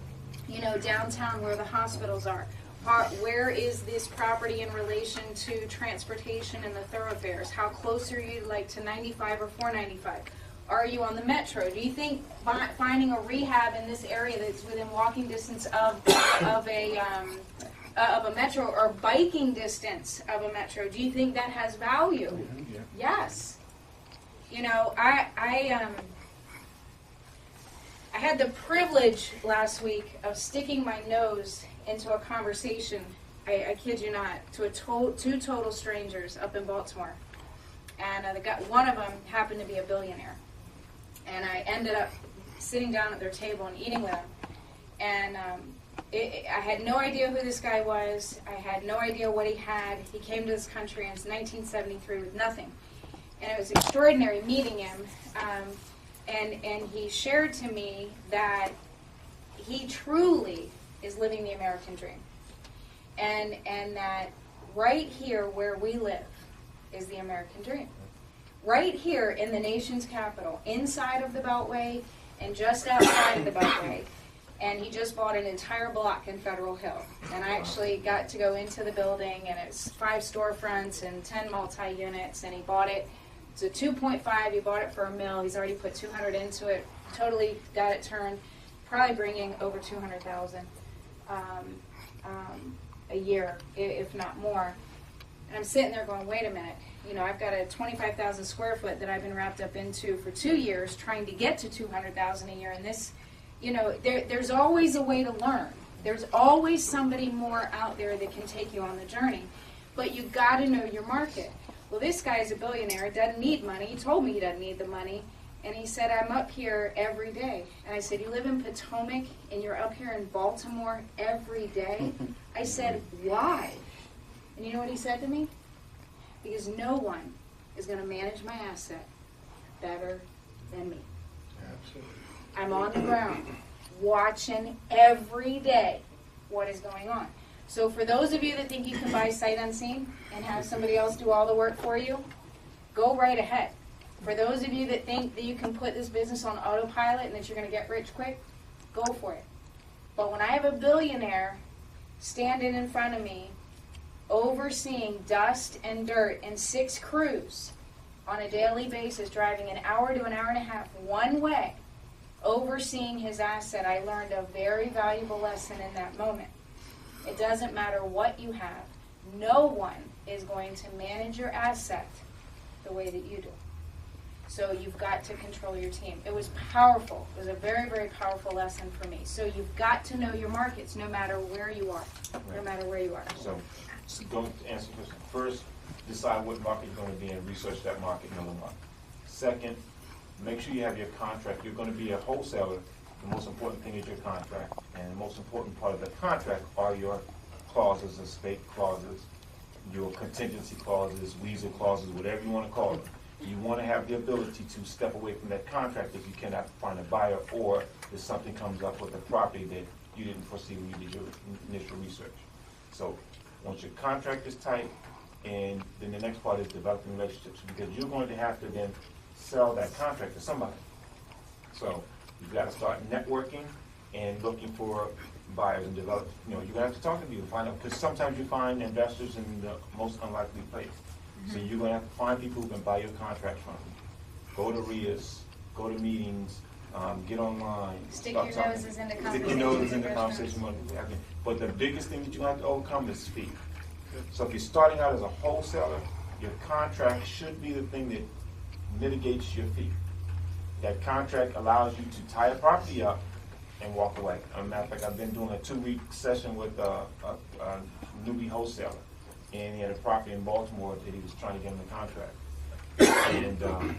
you know, downtown where the hospitals are? Where is this property in relation to transportation and the thoroughfares? How close are you, like, to 95 or 495? Are you on the metro? Do you think finding a rehab in this area that's within walking distance of a metro, or biking distance of a metro, do you think that has value?
yeah.
Yes. You know, I had the privilege last week of sticking my nose into a conversation I kid you not, to two total strangers up in Baltimore. And one of them happened to be a billionaire. And I ended up sitting down at their table and eating with them. And I had no idea who this guy was. I had no idea what he had. He came to this country in 1973 with nothing. And it was extraordinary meeting him. And he shared to me that he truly is living the American dream. And that right here where we live is the American dream. Right here in the nation's capital, inside of the Beltway and just outside of the Beltway. And he just bought an entire block in Federal Hill. And I actually got to go into the building, and it's 5 storefronts and 10 multi-units, and he bought it. It's a 2.5, he bought it for $1 million. He's already put 200 into it, totally got it turned, probably bringing over 200,000 a year, if not more. And I'm sitting there going, wait a minute, you know, I've got a 25,000 square foot that I've been wrapped up into for 2 years, trying to get to 200,000 a year, and this, you know, there's always a way to learn. There's always somebody more out there that can take you on the journey. But you got to know your market. Well, this guy's a billionaire, doesn't need money. He told me he doesn't need the money. And he said, I'm up here every day. And I said, you live in Potomac and you're up here in Baltimore every day? I said, why? And you know what he said to me? Because no one is going to manage my asset better than me.
Absolutely.
I'm on the ground watching every day what is going on. So for those of you that think you can buy sight unseen and have somebody else do all the work for you, go right ahead. For those of you that think that you can put this business on autopilot and that you're going to get rich quick, go for it. But when I have a billionaire standing in front of me overseeing dust and dirt and 6 crews on a daily basis, driving an hour to an hour and a half one way, overseeing his asset, I learned a very valuable lesson in that moment. It doesn't matter what you have. No one is going to manage your asset the way that you do. So you've got to control your team. It was powerful. It was a very, very powerful lesson for me. So you've got to know your markets no matter where you are. No matter where you are.
So don't answer the question. First, decide what market you're going to be in. Research that market, know the market. Second, make sure you have your contract. You're going to be a wholesaler. The most important thing is your contract. And the most important part of the contract are your clauses, escape clauses, your contingency clauses, weasel clauses, whatever you want to call them. You want to have the ability to step away from that contract if you cannot find a buyer, or if something comes up with a property that you didn't foresee when you did your initial research. So once your contract is tight, and then the next part is developing relationships, because you're going to have to then sell that contract to somebody. So you've got to start networking and looking for buyers and develop. You know, you're going to have to talk to people, find out, because sometimes you find investors in the most unlikely place. So you're going to have to find people who can buy your contract from you. Go to RIAs, go to meetings, get online.
Stick your noses into conversation.
Stick your noses into conversation. But the biggest thing that you have to overcome is fee. So if you're starting out as a wholesaler, your contract should be the thing that mitigates your fee. That contract allows you to tie a property up and walk away. As a matter of fact, I've been doing a 2-week session with a newbie wholesaler. And he had a property in Baltimore that he was trying to get him the contract. And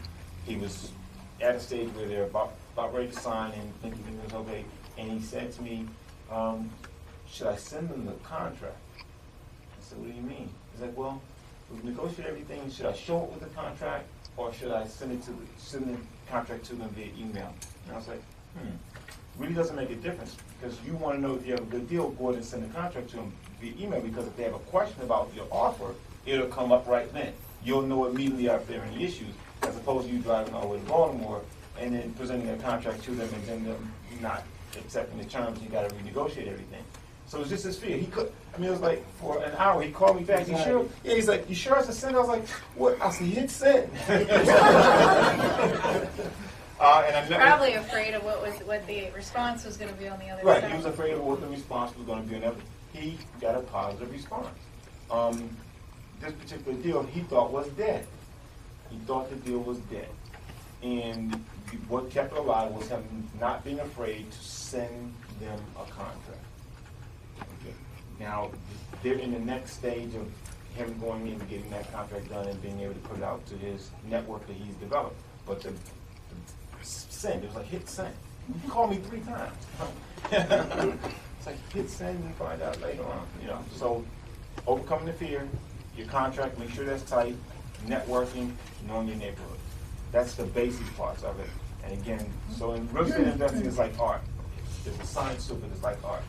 he was at a stage where they're about ready to sign and thinking it was okay. And he said to me, should I send them the contract? I said, what do you mean? He's like, well, we've negotiated everything. Should I show it with the contract, or should I send the contract to them via email? And I was like, really doesn't make a difference, because you want to know if you have a good deal, go ahead and send the contract to them via email, because if they have a question about your offer, it'll come up right then. You'll know immediately if there are any issues, as opposed to you driving all the way to Baltimore and then presenting a contract to them and then them not accepting the terms, and you got to renegotiate everything. So it's just his fear. He could, I mean, it was like for an hour, he called me back. You sure? Yeah, he's like, you sure it's a send? I was like, what? I said, hit send. And I never,
Probably afraid of what the response was going to be on the other
right,
side.
he was afraid of what the response was going to be. And he got a positive response. This particular deal he thought was dead. He thought the deal was dead. And what kept it alive was him not being afraid to send them a contract. Okay. Now, they're in the next stage of him going in and getting that contract done and being able to put it out to his network that he's developed. But the send, it was like hit send. You call me 3 times. It's like hit send and find out later on, you know. So overcoming the fear, your contract, make sure that's tight, networking, knowing your neighborhood. That's the basic parts of it. And again, so in real estate investing is like art. There's a science to it, it's like art.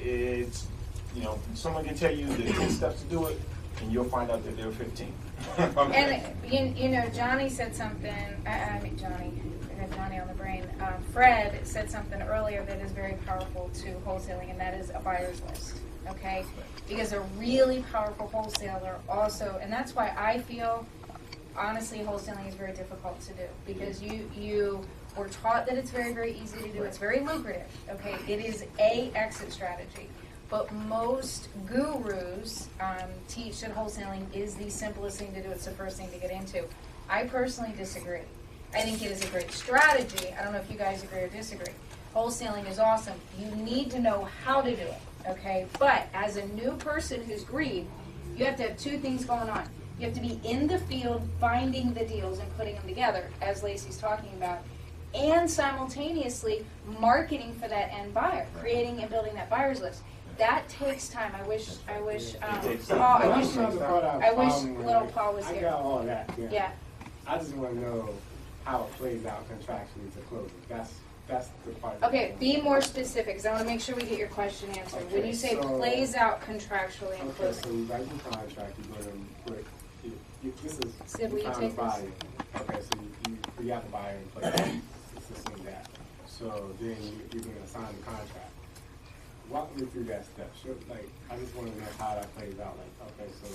It's, you know, someone can tell you the 10 steps to do it, and you'll find out that there are 15.
And you know, Johnny said something. I mean, Johnny. I got Johnny on the brain. Fred said something earlier that is very powerful to wholesaling, and that is a buyer's list. Okay, because a really powerful wholesaler also, and that's why I feel, honestly, wholesaling is very difficult to do, because you were taught that it's very, very easy to do. It's very lucrative. Okay, it is a exit strategy. But most gurus teach that wholesaling is the simplest thing to do. It's the first thing to get into. I personally disagree. I think it is a great strategy. I don't know if you guys agree or disagree. Wholesaling is awesome. You need to know how to do it, okay? But as a new person who's green, you have to have 2 things going on. You have to be in the field finding the deals and putting them together, as Lacey's talking about, and simultaneously marketing for that end buyer, creating and building that buyer's list. That takes time. I wish Paul, I wish little Paul was
I
here.
got all that.
Yeah.
I just want to know how it plays out contractually to close it. That's the part.
Okay, be more specific, because I want to make sure we get your question answered. When
Okay,
you say
so-
plays out contractually and
Okay,
closing.
so you write your contract, you're going to put, this is,
Sid, will you
found
take
a buyer. Okay, so you got the buyer in place, let's assume that. So then you're going to sign the contract. Walk me through that step. Sure, like, I just want to know how that plays out. Like, okay, so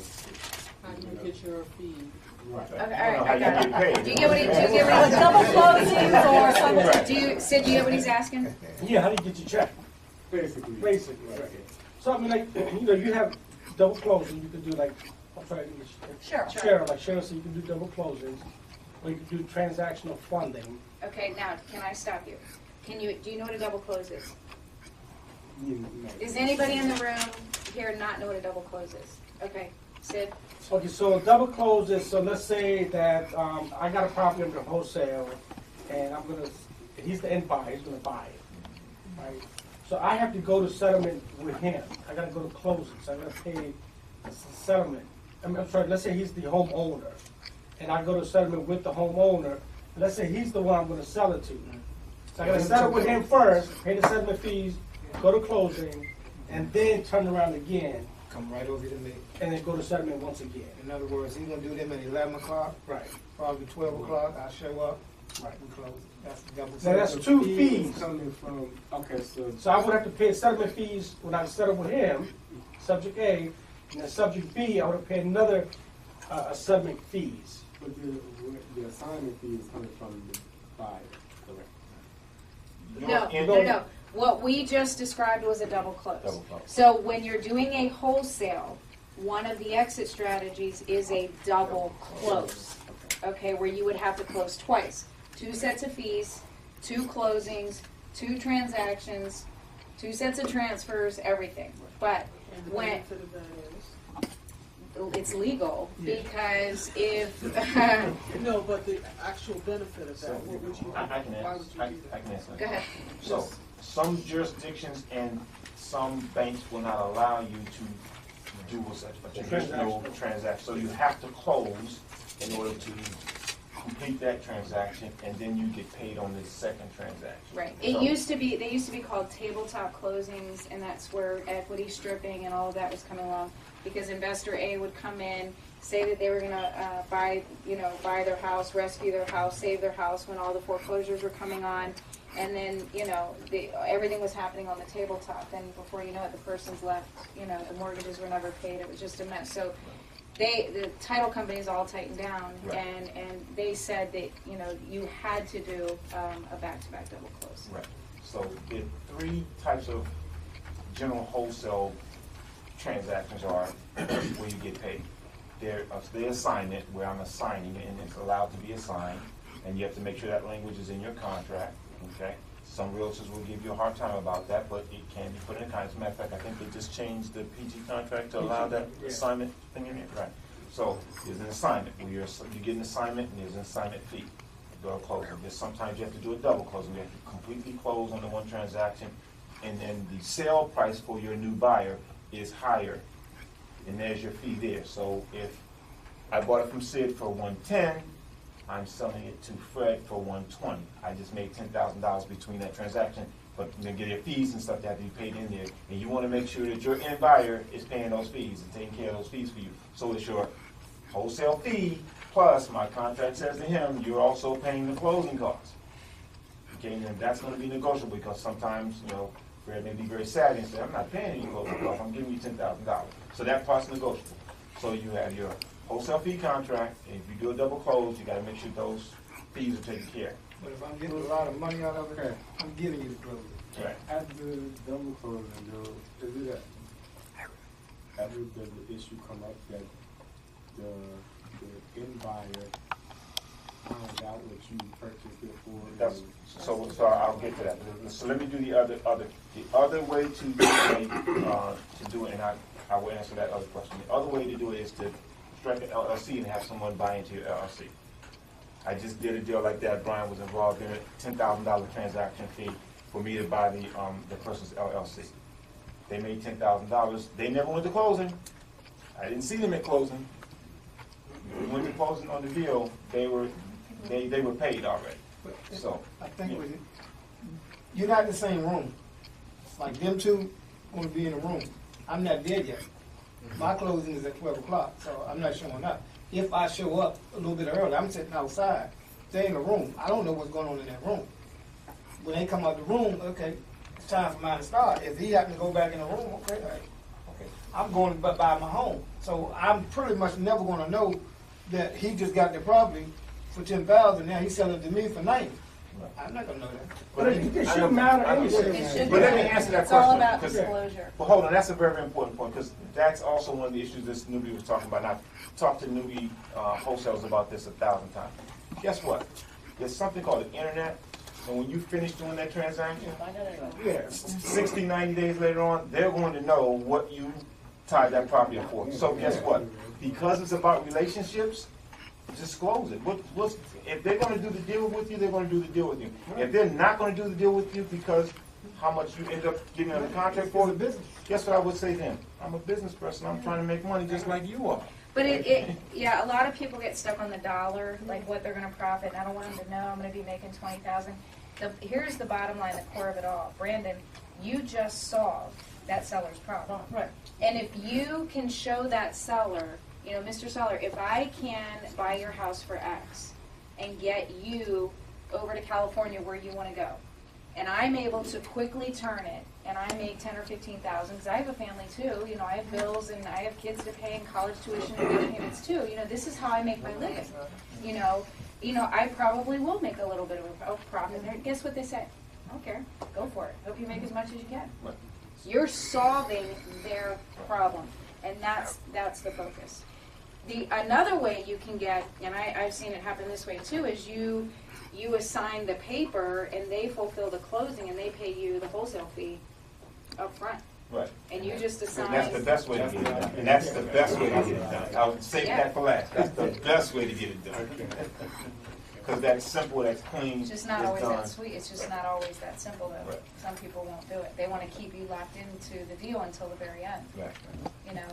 How do you get your fee?
right.
Okay,
I
all
don't know
right,
how
I
you
got
get paid.
it. Do you get what he's
Double closings or something.
Sid, do you get what he's asking?
Yeah, how do you get your check?
Basically.
Basically,
Right.
right. So I mean, like, you know, you have double closing, you can do like, I'm sorry,
Sure.
Cheryl, like Cheryl said, you can do double closings, or you can do transactional funding.
Okay, now, can I stop you? Do you know what a double close is? Does anybody in the room here not know what a double close is? Okay, Sid?
Okay, so double closes, so let's say that I got a property under wholesale, and he's the end buyer, he's gonna buy it, right? So I have to go to settlement with him, I gotta go to closing, so I gotta pay the settlement. I'm sorry, let's say he's the homeowner, and I go to settlement with the homeowner, let's say he's the one I'm gonna sell it to. So I gotta settle with him first, pay the settlement fees, go to closing, and then turn around again,
Come right over to me.
and then go to settlement once again.
In other words, he's gonna do them at 11 o'clock,
Right,
probably 12 o'clock, I show up,
right.
we close. That's double.
Now that's 2 fees.
Coming from, okay, so.
So I would have to pay settlement fees when I settle with him, subject A, and then subject B, I would have paid another settlement fees.
But the assignment fee is coming from the buyer, correct?
No. What we just described was a double close.
Double close.
So when you're doing a wholesale, one of the exit strategies is a double close. Okay, where you would have to close twice. 2 sets of fees, 2 closings, 2 transactions, 2 sets of transfers, everything. But
And the
when
benefit of that is?
it's legal, because if
No, but the actual benefit of that, what would you,
I can
why would
answer.
you do that?
I can answer that.
Go ahead.
So, some jurisdictions and some banks will not allow you to do a traditional transaction. So you have to close in order to complete that transaction, and then you get paid on the second transaction.
Right.
So-
They used to be called tabletop closings, and that's where equity stripping and all of that was coming along. Because investor A would come in, say that they were going to buy their house, rescue their house, save their house when all the foreclosures were coming on, and then everything was happening on the tabletop. And before you know it, the person's left. The mortgages were never paid. It was just a mess. So the title companies all tightened down,
Right.
and they said that you had to do a back-to-back double close.
Right. So the 3 types of general wholesale transactions are where you get paid. There's the assignment, where I'm assigning it, and it's allowed to be assigned, and you have to make sure that language is in your contract, okay? Some realtors will give you a hard time about that, but it can be put in kind. As a matter of fact, I think they just changed the PG contract to allow that assignment thing in it. Right. So there's an assignment where you get an assignment and there's an assignment fee. Door closing. There's sometimes you have to do a double closing. You have to completely close on the one transaction, and then the sale price for your new buyer is higher, and there's your fee there. So if I bought it from Sid for $110, I'm selling it to Fred for $120. I just made $10,000 between that transaction, but you get your fees and stuff that have to be paid in there, and you want to make sure that your end buyer is paying those fees and taking care of those fees for you. So it's your wholesale fee plus my contract says to him, you're also paying the closing costs. Okay, and that's going to be negotiable because sometimes, Fred may be very savvy and say, I'm not paying you closing costs, I'm giving you $10,000. So that part's negotiable. So you have your wholesale fee contract, and if you do a double close, you got to make sure those fees are taken care of.
But if I'm getting a lot of money out of it, I'm giving you the closing.
Right.
After the double closing, though, is it ever does the issue come up that the end buyer finds out what you purchased it for?
So I'll get to that. So let me do the other way to do it, and I will answer that other question. The other way to do it is to strike an LLC and have someone buy into your LLC. I just did a deal like that. Brian was involved in it. $10,000 transaction fee for me to buy the person's LLC. They made $10,000. They never went to closing. I didn't see them at closing. We went to closing on the deal. They were paid already. So
I think you're not in the same room. Like them two going to be in the room. I'm not there yet. My closing is at 12 o'clock, so I'm not showing up. If I show up a little bit early, I'm sitting outside. They're in the room. I don't know what's going on in that room. When they come out the room, okay, it's time for mine to start. If he happens to go back in the room, okay, all right. Okay, I'm going to buy my home. So I'm pretty much never going to know that he just got the property for $10,000. Now he's selling it to me for $90. I'm not going to know that.
But it shouldn't matter anyway.
It should
But let me answer that
It's all
question,
about
because-
disclosure.
Well, hold on, that's a very, very important point, because that's also one of the issues this newbie was talking about. And I've talked to newbie wholesalers about this 1,000 times. Guess what? There's something called the internet, and when you finish doing that transaction,
I know that.
60, 90 days later on, they're going to know what you tied that property up for. So guess what? Because it's about relationships, disclose it. If they're going to do the deal with you, they're going to do the deal with you. If they're not going to do the deal with you because how much you end up giving them a contract for the business, guess what I would say then? I'm a business person. I'm trying to make money just like you are.
But yeah, a lot of people get stuck on the dollar, like what they're gonna profit, and I don't want them to know I'm gonna be making $20,000. Here's the bottom line, the core of it all. Brandon, you just solved that seller's problem.
Right.
And if you can show that seller, Mr. Seller, if I can buy your house for X and get you over to California where you wanna go, and I'm able to quickly turn it, and I make $10,000 or $15,000, because I have a family too. I have bills and I have kids to pay and college tuition and other payments too. This is how I make my living. I probably will make a little bit of a profit there. Guess what they say? I don't care. Go for it. Hope you make as much as you can.
Right.
You're solving their problem, and that's the focus. Another way you can get, and I've seen it happen this way too, is you assign the paper and they fulfill the closing and they pay you the wholesale fee up front.
Right.
And you just assign.
And that's the best way to get it done. And that's the best way to get it done. I would save that for last. That's the best way to get it done. Because that's simple, that's clean.
It's just not
it's
always
done.
that sweet. It's just not always that simple though.
Right.
Some people won't do it. They want to keep you locked into the deal until the very end.
Right.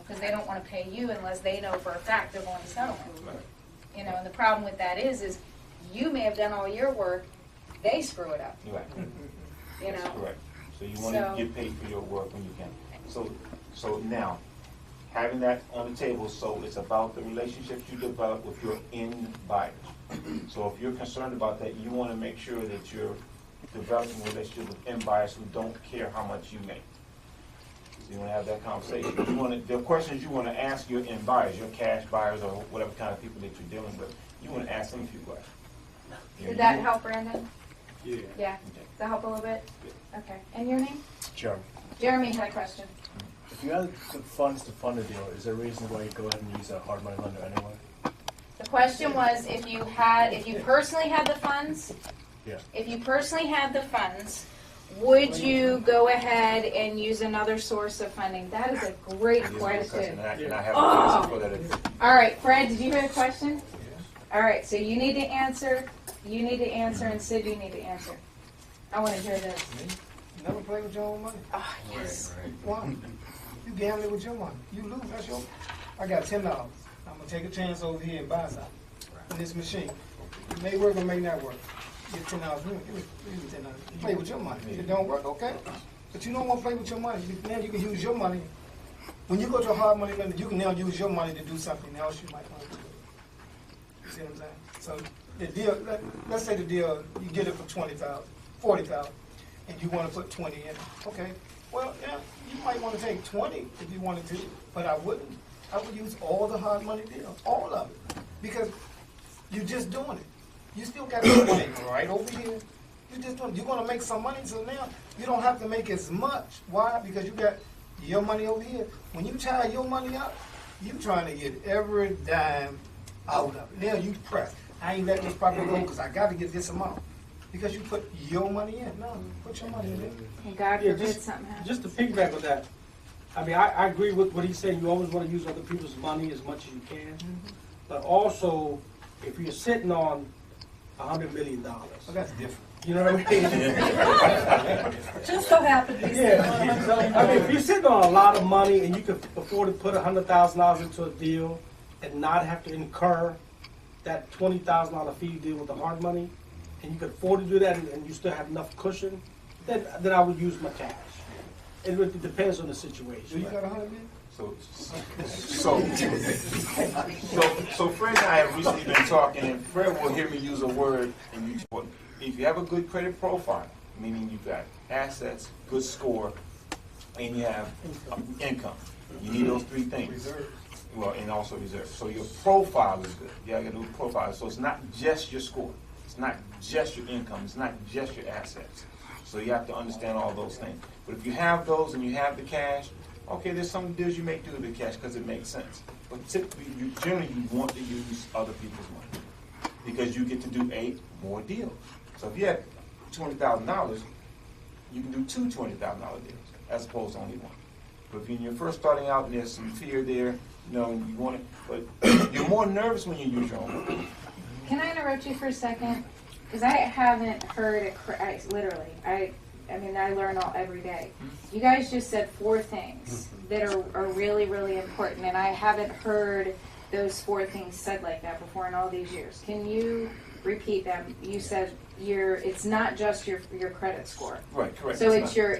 Because they don't want to pay you unless they know for a fact they're going to settle it.
Right.
And the problem with that is you may have done all your work, they screw it up.
Right. That's correct. So you want to get paid for your work when you can. So now, having that on the table, so it's about the relationships you develop with your end buyers. So if you're concerned about that, you want to make sure that you're developing relationships with end buyers who don't care how much you make. So you want to have that conversation. The questions you want to ask your end buyers, your cash buyers or whatever kind of people that you're dealing with, you want to ask them a few questions.
Did that help, Brandon?
Yeah.
Yeah. Does that help a little bit? Okay. And your name?
Jeremy.
Jeremy had a question.
If you had the funds to fund a deal, is there a reason why you go ahead and use a hard money lender anyway?
The question was if you personally had the funds
Yeah.
If you personally had the funds, would you go ahead and use another source of funding? That is a great question.
And I have
Oh.
an answer for that.
All right, Fred, did you hear the question? All right, so you need to answer, and Sid, you need to answer. I want to hear this.
Never play with your own money.
Oh, yes.
Why? You gambling with your money. You lose, that's your. I got $10. I'm gonna take a chance over here and buy something in this machine. It may work or may not work. Get $10. Give me $10. Play with your money. If it don't work, okay. But you don't want to play with your money. Now you can use your money. When you go to a hard money lender, you can now use your money to do something else you might want to do. You see what I'm saying? So the deal, let's say the deal, you get it for $20,000, $40,000, and you want to put 20 in it. Okay. Well, yeah, you might want to take 20 if you wanted to, but I wouldn't. I would use all the hard money deals, all of it, because you're just doing it. You still got your money right over here. You just doing. You want to make some money, so now you don't have to make as much. Why? Because you got your money over here. When you tie your money up, you trying to get every dime out of it. Now you press. I ain't letting this property go because I got to get this amount. Because you put your money in. No, put your money in there.
And God
Yeah,
forbid something happens.
Just to piggyback with that, I mean, I agree with what he's saying. You always want to use other people's money as much as you can. But also, if you're sitting on $100 million,
So that's different.
you know what I mean?
Just so happened to be
Yeah. I mean, if you're sitting on a lot of money and you can afford to put $100,000 into a deal and not have to incur that $20,000 fee deal with the hard money, and you can afford to do that and you still have enough cushion, then I would use my cash. It really depends on the
Do
situation.
you got 100 million?
So Fred and I have recently been talking, and Fred will hear me use a word, and if you have a good credit profile, meaning you've got assets, good score, and you have income, you need those three things.
Reserve.
Well, and also reserve. So your profile is good. You gotta do a profile. So it's not just your score. It's not just your income. It's not just your assets. So you have to understand all those things. But if you have those and you have the cash, okay, there's some deals you may do with the cash because it makes sense. But typically, you want to use other people's money because you get to do more deals. So if you have $20,000, you can do two $20,000 deals as opposed to only one. But if you're first starting out and there's some fear there, you want it, but you're more nervous when you use your own money.
Can I interrupt you for a second? Because I haven't heard literally. I mean, I learn every day. You guys just said 4 things that are really, really important, and I haven't heard those 4 things said like that before in all these years. Can you repeat them? You said it's not just your credit score.
Right, correct.
So it's your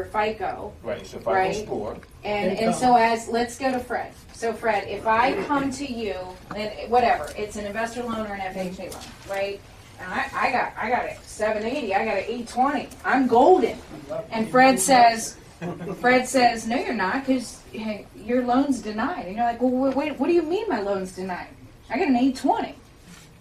FICO.
Right, it's your FICO
right?
score.
And so let's go to Fred. So Fred, if I come to you and whatever, it's an investor loan or an FHA loan, right? And I got a 780, I got an 820. I'm golden. And Fred says, no, you're not, because your loan's denied. And you're like, well, wait, what do you mean my loan's denied? I got an 820.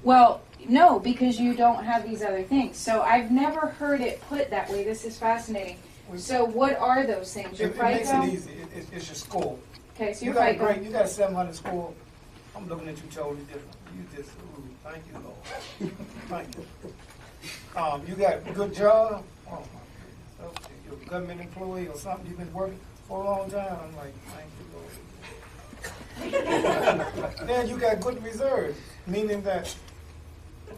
Well, no, because you don't have these other things. So I've never heard it put that way. This is fascinating. So what are those things? Your
It makes
FICO?
it easy. It's your score.
Okay, so
You
your
got a
FICO.
great, you got a 700 score. I'm looking at you totally different. You just, thank you, Lord. Thank you. You got a good job. Oh my goodness. Okay, you're a government employee or something. You've been working for a long time. I'm like, thank you, Lord. Then you got good reserves, meaning that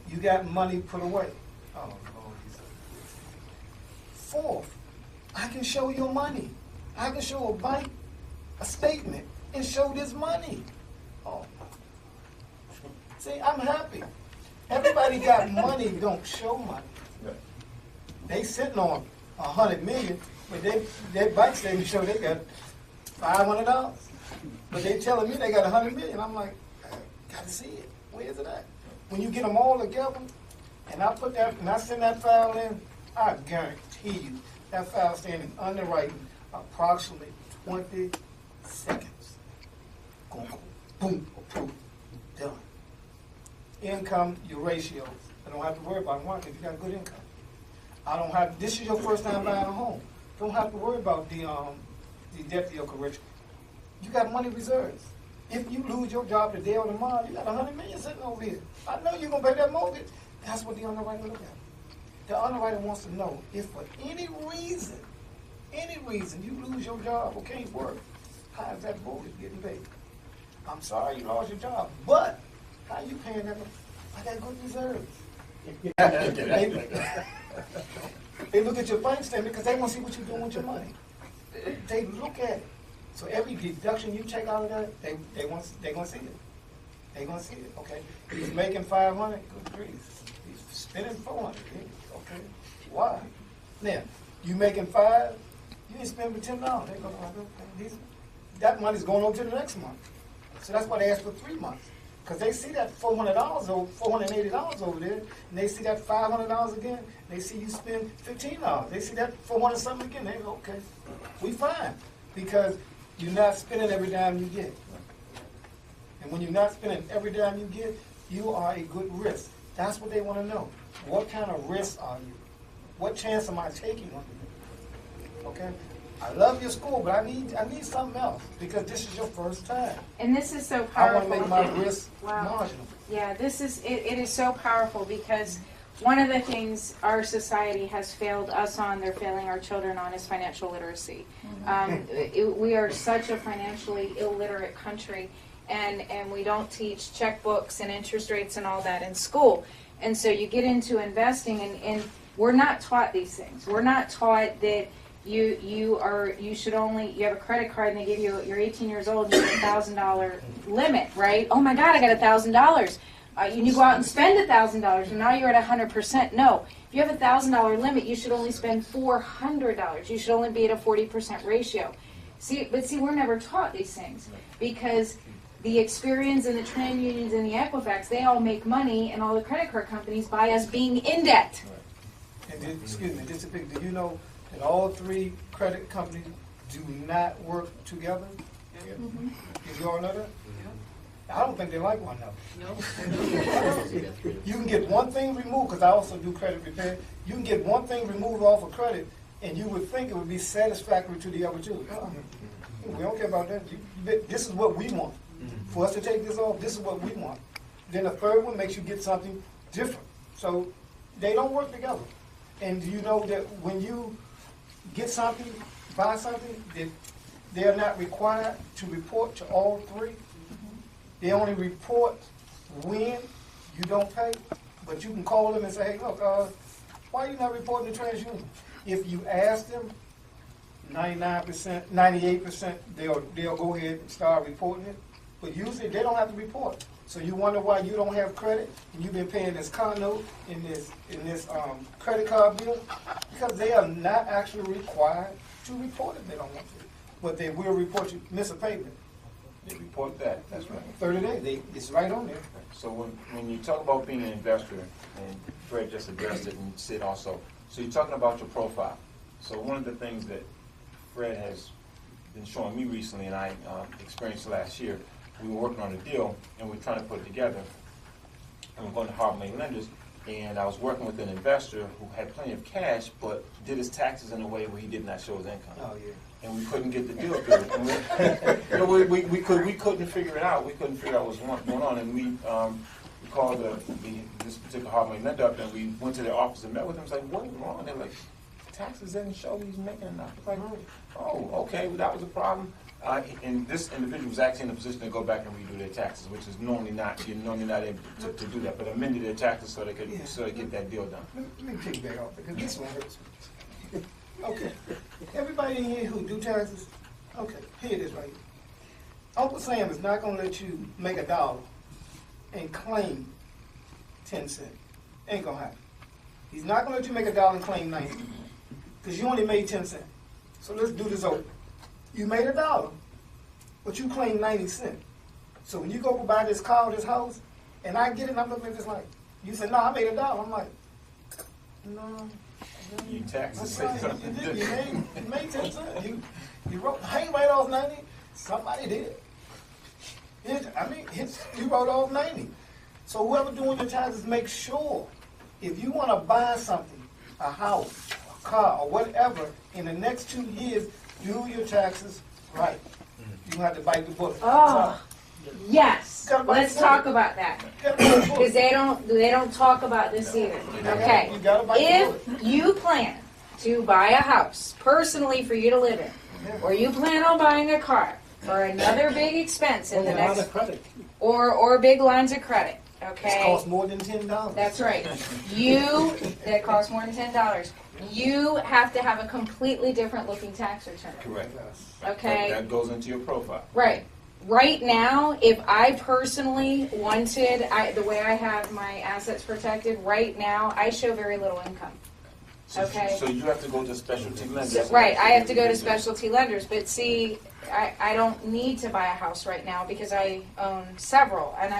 you got money put away. Oh Lord. 4th, I can show your money. I can show a bank a statement and show this money. Oh. See, I'm happy. Everybody got money, don't show money. They sitting on $100 million, but their bank statement show they got $500. But they telling me they got $100 million. I'm like, I gotta see it. Where is it at? When you get them all together, and I put that, and I send that file in, I guarantee you that file standing underwriting approximately 20 seconds. Go, boom, approved, done. Income, your ratios. I don't have to worry about one because you got good income. I don't have. This is your first time buying a home. Don't have to worry about the debt to your commercial. You got money reserves. If you lose your job today or tomorrow, you got $100 million sitting over here. I know you're gonna pay that mortgage. That's what the underwriter look at. The underwriter wants to know if for any reason you lose your job or can't work, how is that mortgage getting paid? I'm sorry you lost your job, but how you paying that? I got good reserves. They look at your bank statement because they want to see what you're doing with your money. They look at it. So every deduction you take out of that, they gonna see it. They gonna see it. Okay, he's making 500. Good grief, he's spending 400. Okay, why? Now you making 5, you ain't spending $10. They go, okay, that money's going over to the next month. So that's why they ask for 3 months. Because they see that $400 over $480 over there, and they see that $500 again. They see you spend $15. They see that 400 something again. They go, okay, we fine, because you're not spending every dime you get. And when you're not spending every dime you get, you are a good risk. That's what they want to know. What kind of risk are you? What chance am I taking on you? Okay. I love your school, but I need something else, because this is your first time.
And this is so
I
powerful.
want to make my risk
Wow.
marginal.
Yeah, it is so powerful, because one of the things our society has failed us on, they're failing our children on, is financial literacy. We are such a financially illiterate country, and we don't teach checkbooks and interest rates and all that in school. And so you get into investing, and we're not taught these things. We're not taught that you have a credit card and they give you, you're 18 years old and you have a $1,000 limit, right? Oh my God, I got $1,000. You go out and spend $1,000 and now you're at 100%. No, if you have a $1,000 limit, you should only spend $400. You should only be at a 40% ratio. See, we're never taught these things, because the Experians and the Trend Unions and the Equifax, they all make money, and all the credit card companies by us being in debt.
And excuse me, just a big, do you know that all 3 credit companies do not work together?
Mm-hmm.
Did you all know that? I don't think they like one another. You can get one thing removed, because I also do credit repair. You can get one thing removed off of credit, and you would think it would be satisfactory to the other 2. We don't care about that. This is what we want. For us to take this off, this is what we want. Then the third one makes you get something different. So they don't work together. And do you know that when you get something, buy something, that they're not required to report to all 3? They only report when you don't pay, but you can call them and say, hey, look, why are you not reporting to TransUnion? If you ask them, 99%, 98%, they'll go ahead and start reporting it. But usually they don't have to report. So you wonder why you don't have credit, and you've been paying this car note and this credit card bill, because they are not actually required to report it. They don't want to, but they will report you miss a payment.
They report that, that's right.
30 days, it's right on there.
So when you talk about being an investor, and Fred just addressed it and said also, so you're talking about your profile. So one of the things that Fred has been showing me recently, and I experienced last year, we were working on a deal, and we were trying to put it together, and we're going to hard money lenders, and I was working with an investor who had plenty of cash, but did his taxes in a way where he did not show his income.
Oh, yeah.
And we couldn't get the deal through. We couldn't figure it out. We couldn't figure out what was going on, and we called this particular hard money lender up, and we went to their office and met with them. It's like, what is wrong? They're like, taxes didn't show he's making enough. It's like, oh, okay, well, that was a problem. And this individual was actually in a position to go back and redo their taxes, which is normally not able to do that, but amended their taxes so they could get that deal done.
Let me take that off, because this one hurts me. Okay. Everybody in here who do taxes, okay, here it is right here. Uncle Sam is not going to let you make $1 and claim 10 cents. Ain't going to happen. He's not going to let you make $1 and claim 90, because you only made 10 cents. So let's do this over. You made $1, but you claim 90 cents. So when you go buy this car or this house, and I get it, and I'm looking at this like, you said, no, I made $1. I'm like, no.
You taxes.
That's right. You made 10 cents. You wrote, I ain't write off 90. Somebody did. You wrote off 90. So whoever doing your taxes, make sure, if you want to buy something, a house, a car, or whatever, in the next 2 years, do your taxes right. You have to bite the bullet.
Oh. Yes,
Gotta bite
let's
the
talk
bullet.
about that.
Gotta bite the bullet.
Because they don't talk about this either. Okay.
You gotta bite the bullet.
If you plan to buy a house personally for you to live in, or you plan on buying a car, or another big expense in the
Or a lot
next,
of credit.
or big lines of credit,
It
okay?
costs more than $10.
That's right. That costs more than $10. You have to have a completely different looking tax return,
Correct.
okay?
That goes into your profile.
Right. Right now, if I personally wanted, the way I have my assets protected, right now, I show very little income. Okay.
So you have to go to specialty lenders.
Right, I have to go to specialty lenders, but see, I don't need to buy a house right now because I own several, and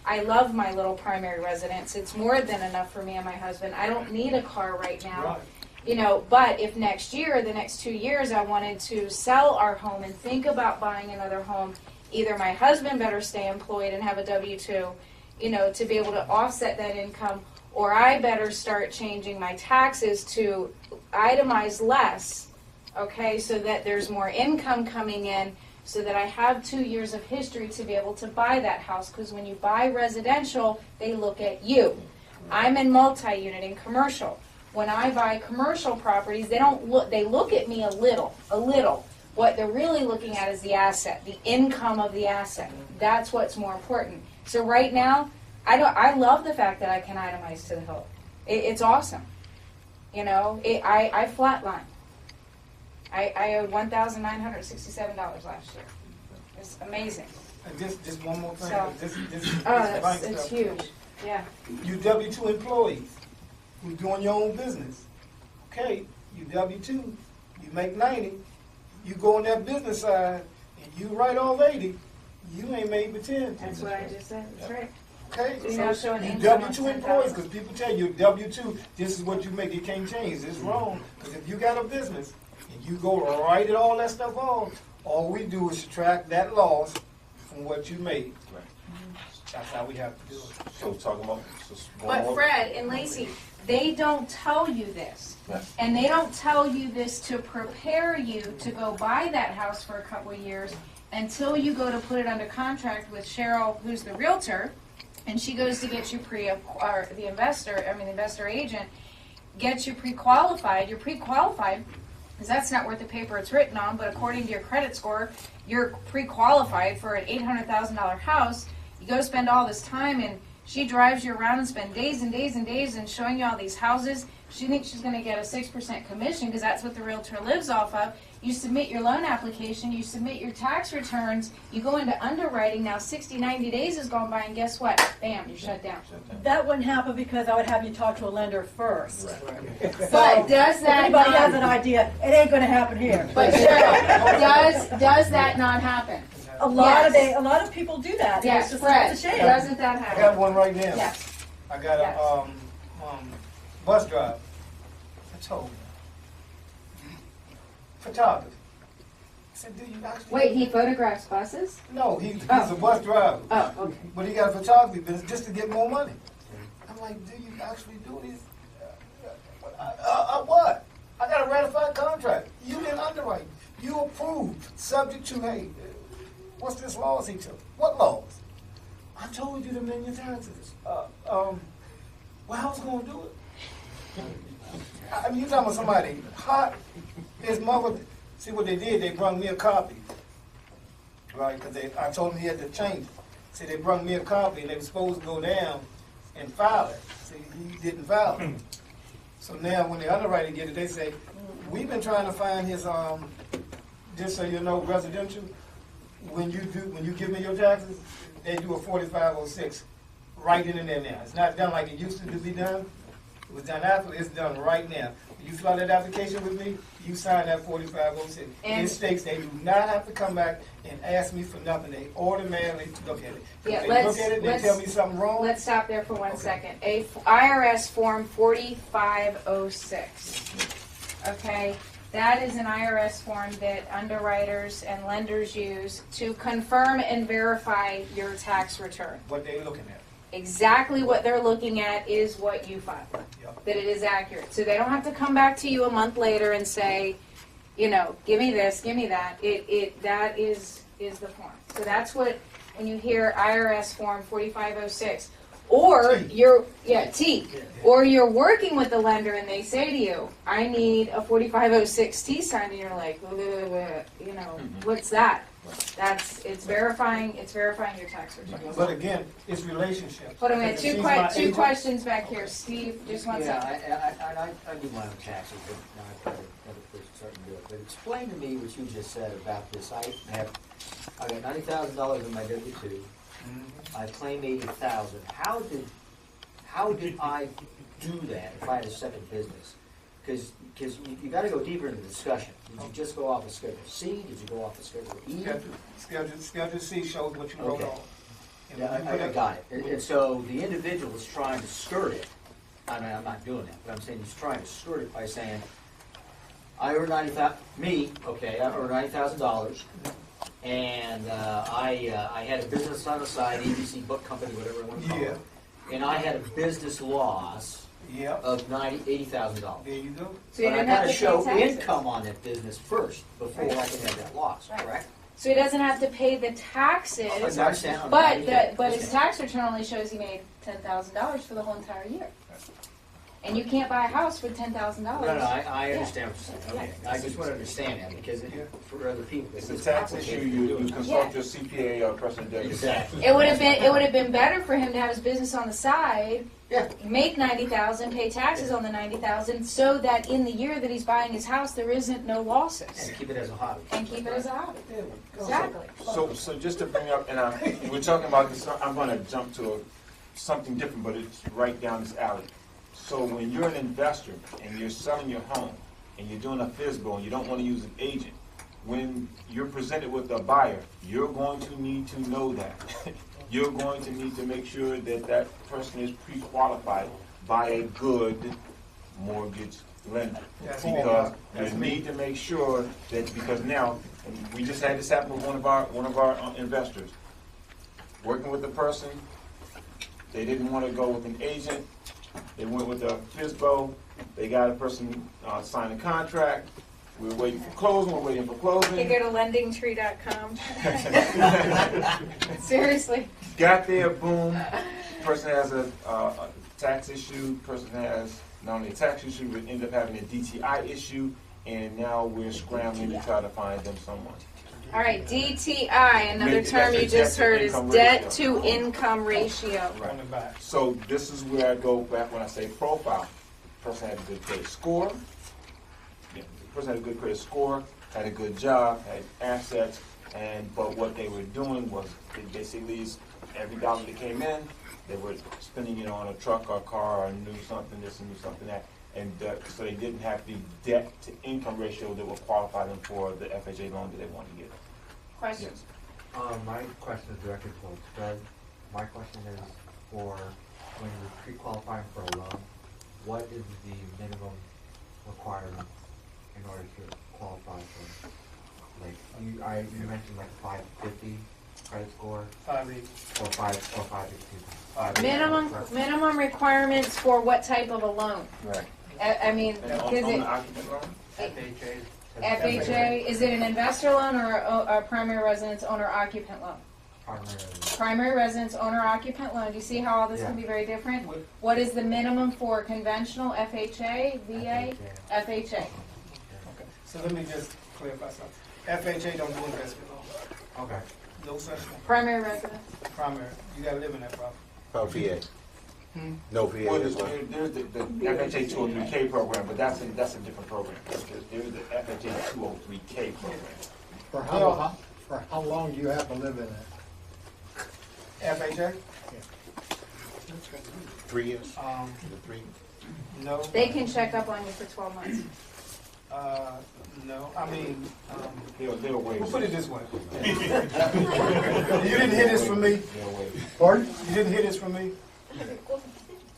I love my little primary residence. It's more than enough for me and my husband. I don't need a car right now.
Right.
You know, but if next year, the next 2 years, I wanted to sell our home and think about buying another home, either my husband better stay employed and have a W-2, you know, to be able to offset that income, or I better start changing my taxes to itemize less, okay, so that there's more income coming in, so that I have 2 years of history to be able to buy that house. Because when you buy residential, they look at you. I'm in multi-unit and commercial. When I buy commercial properties, they look at me a little. What they're really looking at is the asset, the income of the asset. That's what's more important. So right now, I love the fact that I can itemize to the hill. It's awesome. You know, I flatline. I owed $1,967 last year. It's amazing.
And just one more thing.
So-
This
Oh,
bank
it's
stuff.
huge. Yeah.
You W-2 employees who doing your own business. Okay, you W-2, you make 90, you go on that business side, and you write off 80, you ain't made but 10.
That's what I just said. That's right.
Okay,
So you're not showing
you
income
W-2
on
employees,
$10,000.
because people tell you W-2, this is what you make, you can't change. It's wrong, because if you got a business, and you go write it all that stuff off, all we do is subtract that loss from what you made.
Right.
That's how we have to do it.
So talking about.
But Fred and Lacey, they don't tell you this.
Yes.
And they don't tell you this to prepare you to go buy that house for a couple of years until you go to put it under contract with Cheryl, who's the realtor, and she goes to get you the investor agent, gets you pre-qualified. You're pre-qualified because that's not worth the paper it's written on, but according to your credit score, you're pre-qualified for an $800,000 house. You go spend all this time, and she drives you around and spend days and days and days and showing you all these houses. She thinks she's going to get a 6% commission because that's what the realtor lives off of. You submit your loan application, you submit your tax returns, you go into underwriting. Now 60, 90 days has gone by, and guess what? Bam, you're shut down.
That wouldn't happen because I would have you talk to a lender first.
But does
If
that
anybody has
not,
an idea, it ain't gonna happen here.
but Cheryl, does that not happen?
A lot
Yes.
of people do that.
Yes,
It's
Fred,
a shame.
doesn't that
I got
happen?
one right now.
Yes.
I got
Yes.
a bus driver. I told him. Photographer. I said, do you actually?
Wait, he photographs buses?
No, he's a bus driver.
Oh, okay.
But he got a photography business just to get more money. I'm like, do you actually do this? What? I got a ratified contract. You didn't underwrite. You approved, subject to, hey, what's this laws he took? What laws? I told you to amend your taxes. Well, I was going to do it. I mean, you talking about somebody hot, his mother, see what they did, they brought me a copy. Right, because I told him he had to change it. See, they brought me a copy and they were supposed to go down and file it. See, he didn't file it. So now when the underwriter get it, they say, we've been trying to find his, just so you know, residential. When you give me your taxes, they do a 4506 right in there now. It's not done like it used to be done. It was done after, it's done right now. You fill out that application with me, you sign that 4506.
And-
It states they do not have to come back and ask me for nothing. They automatically look at it.
Yeah,
If they look at it, they
let's-
tell me something wrong.
Let's stop there for 1
Okay.
second. IRS form 4506. Okay, that is an IRS form that underwriters and lenders use to confirm and verify your tax return.
What they looking at.
Exactly what they're looking at is what you filed,
Yep.
that it is accurate. So they don't have to come back to you a month later and say, you know, give me this, give me that. That is the form. So that's what, when you hear IRS form 4506, or or you're working with the lender and they say to you, I need a 4506T signed, and you're like, you know, what's that? It's verifying your tax return.
But again, it's relationships.
Hold on, we have
She's my
two
agent.
questions back here. Steve, just one
Yeah,
second.
I do my own taxes, but now I've got another person starting to do it. But explain to me what you just said about this. I got $90,000 in my W-2. I claim 80,000. How did I do that if I had a second business? Because you got to go deeper into the discussion. Did you just go off of Schedule C? Did you go off of Schedule E?
Schedule C shows what you wrote
Okay.
on. And
Yeah,
when you put
I got it. And so the individual is trying to skirt it. I mean, I'm not doing that, but I'm saying he's trying to skirt it by saying, I earn I earn $90,000, and I had a business on the side, ABC Book Company, whatever you want to call it, and I had a business loss of $80,000.
There you go.
So you
But I
didn't
got
have
to
to
show
pay taxes.
income on that business first before I can have that loss,
Right.
correct?
So he doesn't have to pay the taxes,
I understand.
but his tax return only shows he made $10,000 for the whole entire year. And you can't buy a house with $10,000.
No, I understand what you're saying. Okay. I just want to understand that because for other people,
It's
this
a
is
tax
complicated
issue,
to
you
do.
consult your CPA or person that does.
Exactly.
It would have been better for him to have his business on the side,
Yeah.
make $90,000, pay taxes on the $90,000, so that in the year that he's buying his house, there isn't no losses,
And keep it as a hobby.
and keep it as a hobby.
There we go.
Exactly.
So just to bring up, and we're talking about this, I'm going to jump to something different, but it's right down this alley. So when you're an investor and you're selling your home and you're doing a FSBO and you don't want to use an agent, when you're presented with a buyer, you're going to need to know that. You're going to need to make sure that that person is pre-qualified by a good mortgage lender.
That's
Because
me. That's
you
me.
need to make sure that, because now, and we just had this happen with one of our investors. Working with the person, they didn't want to go with an agent. They went with a FSBO. They got a person sign a contract. We were waiting for closing. We're waiting for
You
closing.
go to lendingtree.com. Seriously.
Got there, boom. Person has a tax issue. Person has not only a tax issue, but ended up having a DTI issue. And now we're scrambling to try to find them someone.
All right, DTI, another
Maybe
term
that's
you
a
just heard is
debt-to-income
debt
ratio.
to income ratio.
On the back.
So this is where I go back when I say profile. Person had a good credit score. Yeah, the person had a good credit score, had a good job, had assets, but what they were doing was they basically, every dollar that came in, they were spending it on a truck or a car or new something this and new something that. And so they didn't have the debt to income ratio that would qualify them for the FHA loan that they wanted to get.
Questions?
My question is directed towards Fred. My question is for when you're pre-qualifying for a loan, what is the minimum requirement in order to qualify for, like, you mentioned like 550 credit score,
580.
or 550.
Minimum requirements for what type of a loan?
Right.
I mean,
And on
is
the
it
occupant loan?
FHA? Is it an investor loan or a primary residence owner occupant loan? Primary residence owner occupant loan. Do you see how all this can be very different? What is the minimum for conventional FHA, VA, FHA?
Okay. So let me just clarify something. FHA don't do investment loans.
Okay.
No such thing.
Primary residence.
Primary. You gotta live in that property.
No VA. No VA.
Well, there's the FHA 203K program, but that's a different program. There's the FHA 203K program.
For how long do you have to live in it?
FHA?
3 years. 3.
No.
They can check up on you for 12 months.
No. I mean,
They'll waive.
we'll put it this way. You didn't hear this from me?
They'll waive.
Pardon? You didn't hear this from me?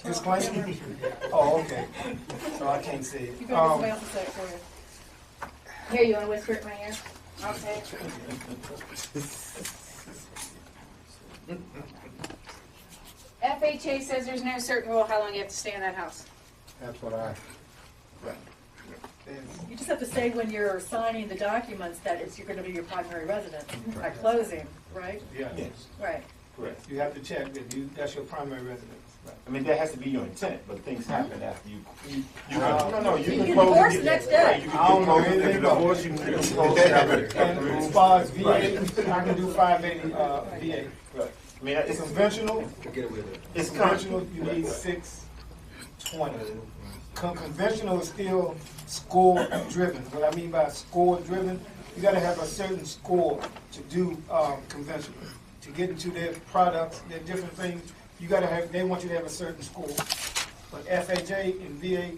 Disclaimer? Oh, okay. So I can't say it.
You go to somebody else to say it for you.
Here, you want to whisper it in my ear? I'll say it. FHA says there's no certain rule how long you have to stay in that house.
That's what I.
You just have to say when you're signing the documents that you're going to be your primary residence at closing. right?
Yeah.
Yes,
Right.
correct.
You have to check that that's your primary residence. Right.
I mean, that has to be your intent, but things happen after you
You
can
can
close
divorce
it.
the next day.
You
I don't
can
know
close it,
anything
if you
about
divorce, you can close it.
And as far as VA, I can do 580 VA.
Right. I mean, it's
Conventional,
it's
conventional, you need 620. Conventional is still score driven. What I mean by score driven, you gotta have a certain score to do conventional. To get into their products, their different things, you gotta have, they want you to have a certain score. But FHA and VA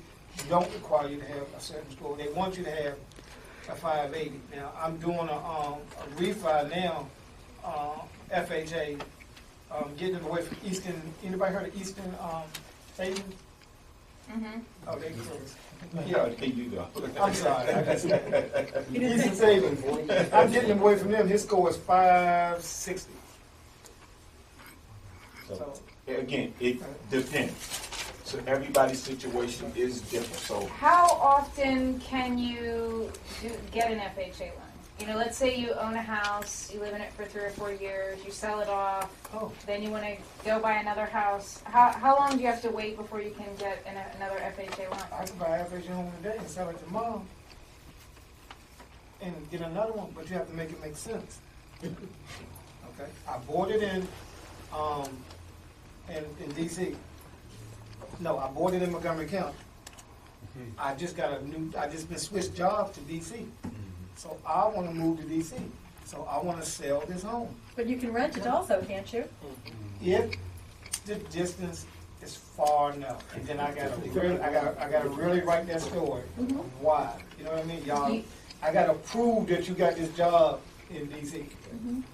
don't require you to have a certain score. They want you to have a 580. Now, I'm doing a refi now, FHA, getting it away from Eastern, anybody heard of Eastern Savings?
Mm-hmm.
Oh, they closed.
Yeah, I think you go.
I'm sorry. Eastern Savings. I'm getting him away from them. His score is 560.
So, again, it depends. So everybody's situation is different, so.
How often can you get an FHA loan? You know, let's say you own a house, you live in it for 3 or 4 years, you sell it off, then you want to go buy another house. How long do you have to wait before you can get another FHA loan?
I can buy an FHA home today and sell it tomorrow and get another one, but you have to make it make sense. Okay? I bought it in DC. No, I bought it in Montgomery County. I just been switched jobs to DC. So I want to move to DC. So I want to sell this home.
But you can rent it also, can't you?
If the distance is far enough, and then I gotta really write that story. Why? You know what I mean, y'all? I gotta prove that you got this job in DC.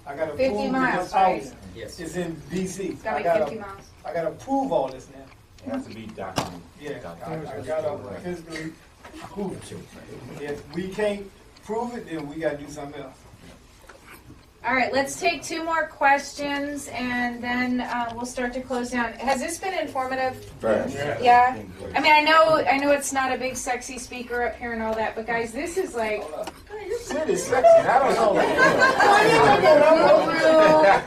I gotta
50
prove that
miles,
this
right?
house is in DC.
It's got to be 50 miles.
I gotta prove all this now.
It has to be documented.
Yeah, I gotta physically prove it. If we can't prove it, then we gotta do something else.
All right, let's take 2 more questions, and then we'll start to close down. Has this been informative? Yeah. I mean, I know it's not a big, sexy speaker up here and all that, but guys, this is like
It's sexy. I don't know.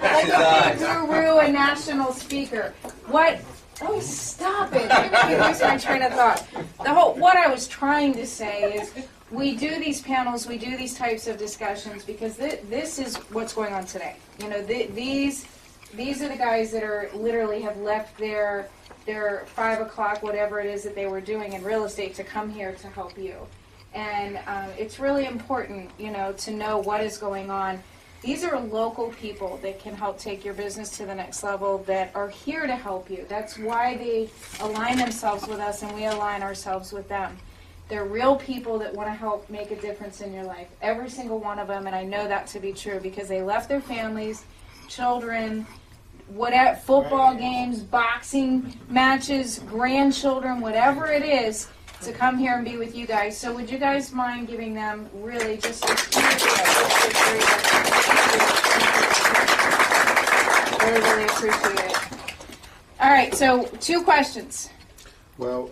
like a guru, a national speaker. What? Oh, stop it! You're making me lose my train of thought. What I was trying to say is, we do these panels, we do these types of discussions because this is what's going on today. You know, these are the guys that are literally have left their 5 o'clock, whatever it is that they were doing in real estate, to come here to help you. And it's really important, you know, to know what is going on. These are local people that can help take your business to the next level, that are here to help you. That's why they align themselves with us and we align ourselves with them. They're real people that want to help make a difference in your life. Every single one of them, and I know that to be true because they left their families, children, whatever, football games, boxing matches, grandchildren, whatever it is, to come here and be with you guys. So would you guys mind giving them really just a really, really appreciate it. All right, so 2 questions.
Well,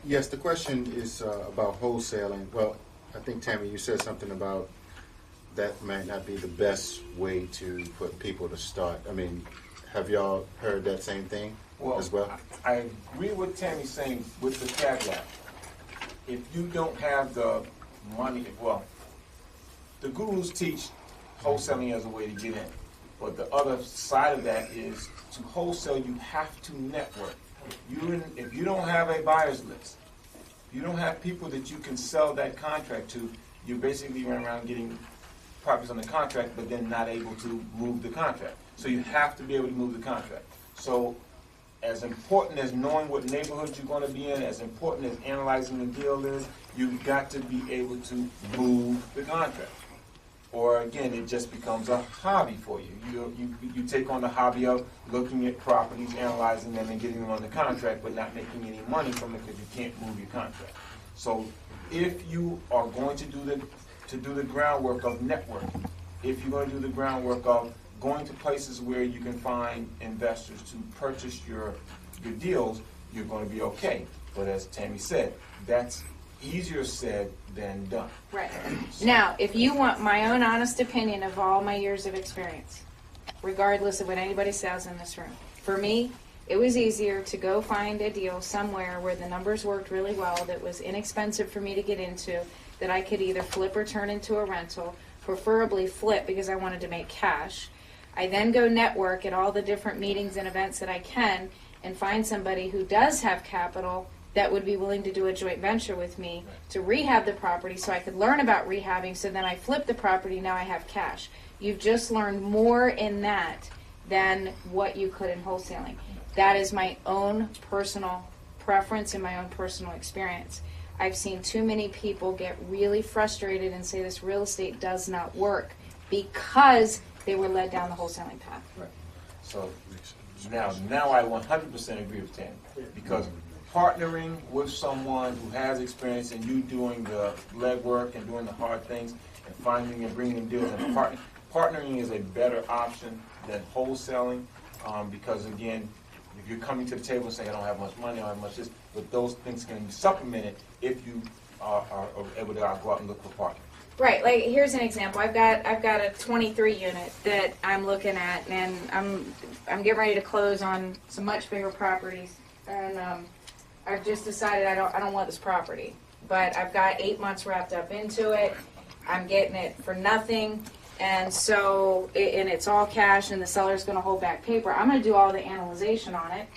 yes, the question is about wholesaling. Well, I think, Tammy, you said something about that might not be the best way to put people to start. I mean, have y'all heard that same thing as well?
I agree with Tammy saying with the caveat. If you don't have the money, well, the gurus teach wholesaling as a way to get in. But the other side of that is to wholesale, you have to network. If you don't have a buyer's list, you don't have people that you can sell that contract to, you basically run around getting properties on the contract, but then not able to move the contract. So you have to be able to move the contract. So as important as knowing what neighborhoods you're going to be in, as important as analyzing the deal is, you've got to be able to move the contract. Or again, it just becomes a hobby for you. You take on the hobby of looking at properties, analyzing them, and getting them on the contract, but not making any money from it because you can't move your contract. So if you are going to do the groundwork of networking, if you're going to do the groundwork of going to places where you can find investors to purchase your deals, you're going to be okay. But as Tammy said, that's easier said than done.
Right. Now, if you want my own honest opinion of all my years of experience, regardless of what anybody says in this room, for me, it was easier to go find a deal somewhere where the numbers worked really well, that was inexpensive for me to get into, that I could either flip or turn into a rental, preferably flip because I wanted to make cash. I then go network at all the different meetings and events that I can and find somebody who does have capital that would be willing to do a joint venture with me to rehab the property so I could learn about rehabbing, so then I flip the property, now I have cash. You've just learned more in that than what you could in wholesaling. That is my own personal preference and my own personal experience. I've seen too many people get really frustrated and say this real estate does not work because they were led down the wholesaling path.
Right. So now I 100% agree with Tammy, because partnering with someone who has experience and you doing the legwork and doing the hard things and finding and bringing deals and partnering is a better option than wholesaling, because again, if you're coming to the table and saying I don't have much money, I don't have much this, but those things can be supplemented if you are able to go out and look for partners.
Right, like here's an example. I've got a 23 unit that I'm looking at, and I'm getting ready to close on some much bigger properties, and I've just decided I don't want this property, but I've got 8 months wrapped up into it. I'm getting it for nothing, and so and it's all cash, and the seller's going to hold back paper. I'm going to do all the analyzation on it,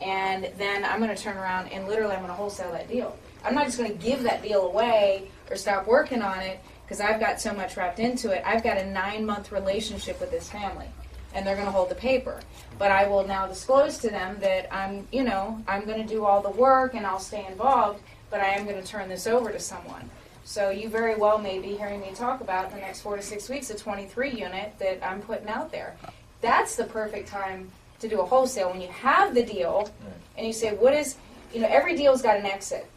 and then I'm going to turn around and literally I'm going to wholesale that deal. I'm not just going to give that deal away or stop working on it because I've got so much wrapped into it. I've got a 9-month relationship with this family, and they're going to hold the paper. But I will now disclose to them that I'm going to do all the work and I'll stay involved, but I am going to turn this over to someone. So you very well may be hearing me talk about the next 4 to 6 weeks, a 23 unit that I'm putting out there. That's the perfect time to do a wholesale. When you have the deal and you say, every deal's got an exit,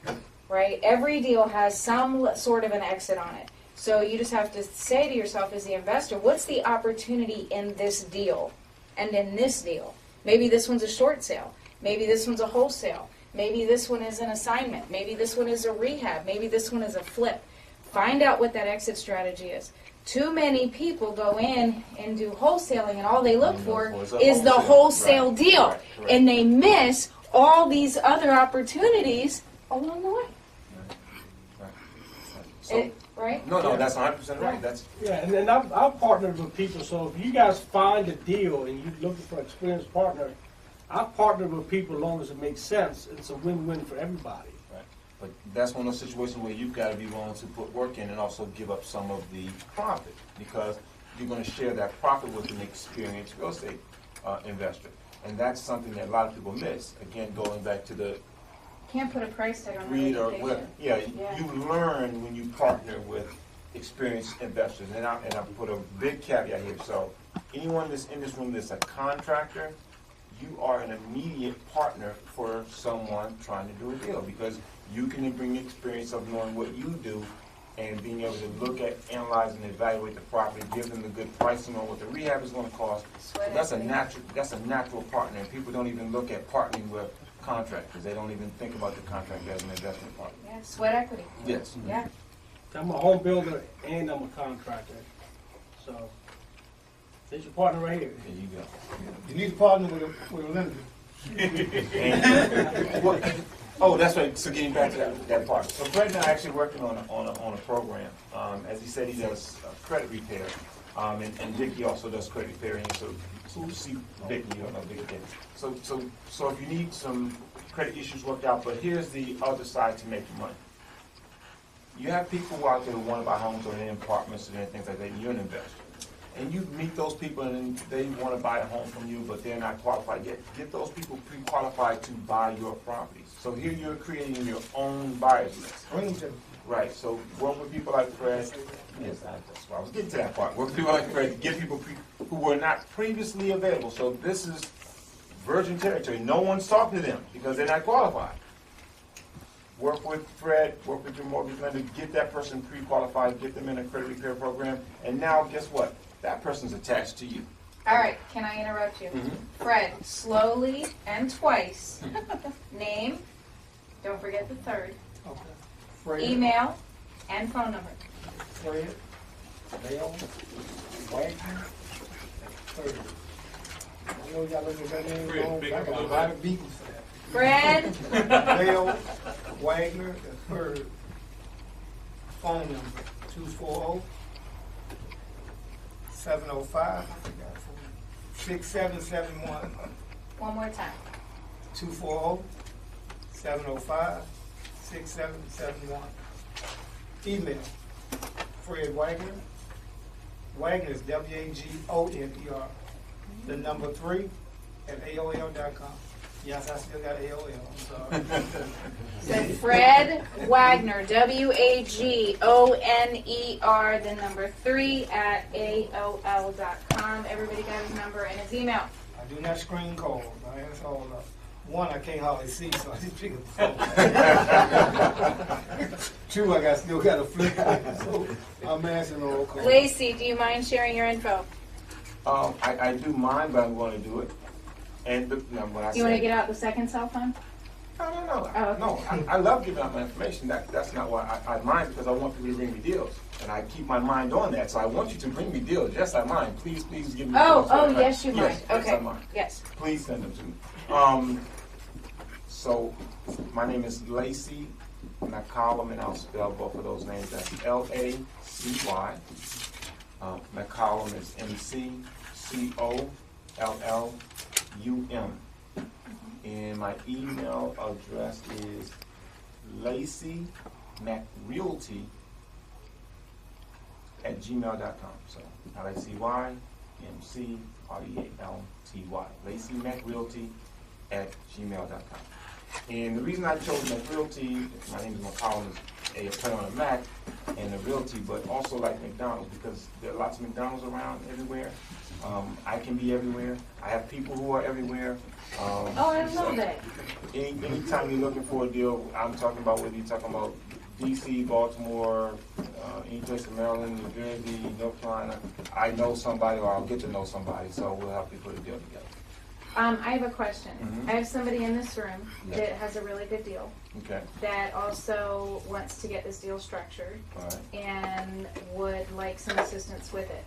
right? Every deal has some sort of an exit on it. So you just have to say to yourself as the investor, what's the opportunity in this deal and in this deal? Maybe this one's a short sale. Maybe this one's a wholesale. Maybe this one is an assignment. Maybe this one is a rehab. Maybe this one is a flip. Find out what that exit strategy is. Too many people go in and do wholesaling, and all they look for is the wholesale deal.
Right.
And they miss all these other opportunities along the way.
So,
Right?
No, that's 100% right. That's
And then I've partnered with people, so if you guys find a deal and you're looking for an experienced partner, I've partnered with people as long as it makes sense. It's a win-win for everybody.
right. But that's one of those situations where you've got to be willing to put work in and also give up some of the profit, because you're going to share that profit with an experienced real estate investor. And that's something that a lot of people miss. Again, going back to the
Can't put a price tag on
read or
education.
you learn when you partner with experienced investors. And I put a big caveat here. So anyone that's in this room that's a contractor, you are an immediate partner for someone trying to do a deal, because you can bring experience of knowing what you do and being able to look at, analyze, and evaluate the property, give them the good pricing on what the rehab is going to cost. So that's a natural partner. And people don't even look at partnering with contractors. They don't even think about the contractor as an investment partner.
Yeah, sweat equity.
Yes.
Yeah.
I'm a home builder and I'm a contractor. So, there's your partner right here.
There you go.
You need to partner with a lender.
Oh, that's right. So getting back to that part. So Fred and I are actually working on a program. As he said, he does credit repair, and Vicky also does credit repair. And so you see Vicky, you don't know Vicky. So if you need some credit issues worked out, but here's the other side to making money. You have people out there who want to buy homes or in apartments and things like that, and you're an investor. And you meet those people and they want to buy a home from you, but they're not qualified yet. Get those people pre-qualified to buy your properties. So here you're creating your own buyer's list. Right, so work with people like Fred. Yes, that's why I was getting to that part. Work with people like Fred to get people who were not previously available. So this is virgin territory. No one's talking to them because they're not qualified. Work with Fred, work with your mortgage lender, get that person pre-qualified, get them in a credit repair program, and now guess what? That person's attached to you.
All right, can I interrupt you? Fred, slowly and twice, name, don't forget the third.
Okay. Fred,
email, and phone number.
Fred, Dale, Wagner, Third. I know y'all look at that name wrong, but I got a lot of beatings for that.
Fred,
Dale, Wagner, the third. Phone number, 240-705, 6771.
one more time.
240-705-6771. Email, Fred Wagner. Wagner is WAGONER. The number 3 at AOL.com. Yes, I still got AOL, I'm sorry.
So Fred Wagner, WAGONER, the number 3 at AOL.com. Everybody got his number and his email.
I do not screen call. I answer all of one, I can't hardly see, so I just pick up the phone. Two, I still got a flip, so I'm answering all calls.
Lacey, do you mind sharing your info?
I do mind, but I'm going to do it. And when I
You want to get out the second cell phone?
No.
Oh, okay.
No, I love giving out my information. That's not why I mind, because I want people to bring me deals. And I keep my mind on that. So I want you to bring me deals. Yes, I mind. Please give me deals.
Yes, you mind.
Yes,
Okay.
Yes, I mind.
Yes.
Please send them to me. So my name is Lacy McCollum, and I'll spell both of those names. That's Lacy. McCollum is McCollum. And my email address is LacyMacRealty@gmail.com. So LacyMcRealty, LacyMacRealty@gmail.com. And the reason I chose MacRealty, my name is McCollum, is a play on a Mac and a realty, but also like McDonald's, because there are lots of McDonald's around everywhere. I can be everywhere. I have people who are everywhere.
I love that.
Anytime you're looking for a deal, I'm talking about whether you're talking about DC, Baltimore, any place in Maryland, New Jersey, North Carolina, I know somebody or I'll get to know somebody, so we'll help you put a deal together.
I have a question.
Mhm.
I have somebody in this room
Yeah.
that has a really good deal
Okay.
that also wants to get this deal structured
All right.
and would like some assistance with it.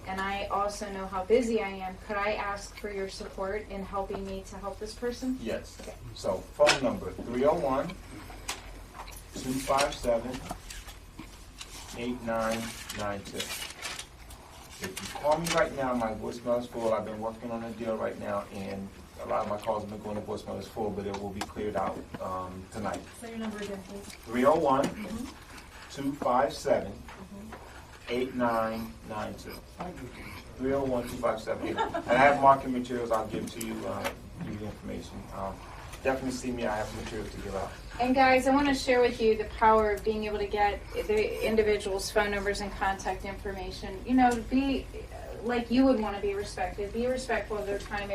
And I also know how busy I am. Could I ask for your support in helping me to help this person?
Yes.
Okay.
So phone number 301-257-8992. If you call me right now, my voicemail is full. I've been working on a deal right now, and a lot of my calls have been going to voicemail is full, but it will be cleared out tonight.
Say your number again, please.
301-257-8992. 301-257. And I have marketing materials I'll give to you, give you the information. Definitely see me. I have materials to give out.
And guys, I want to share with you the power of being able to get the individual's phone numbers and contact information. You know, to be like you would want to be respected. Be respectful of their time.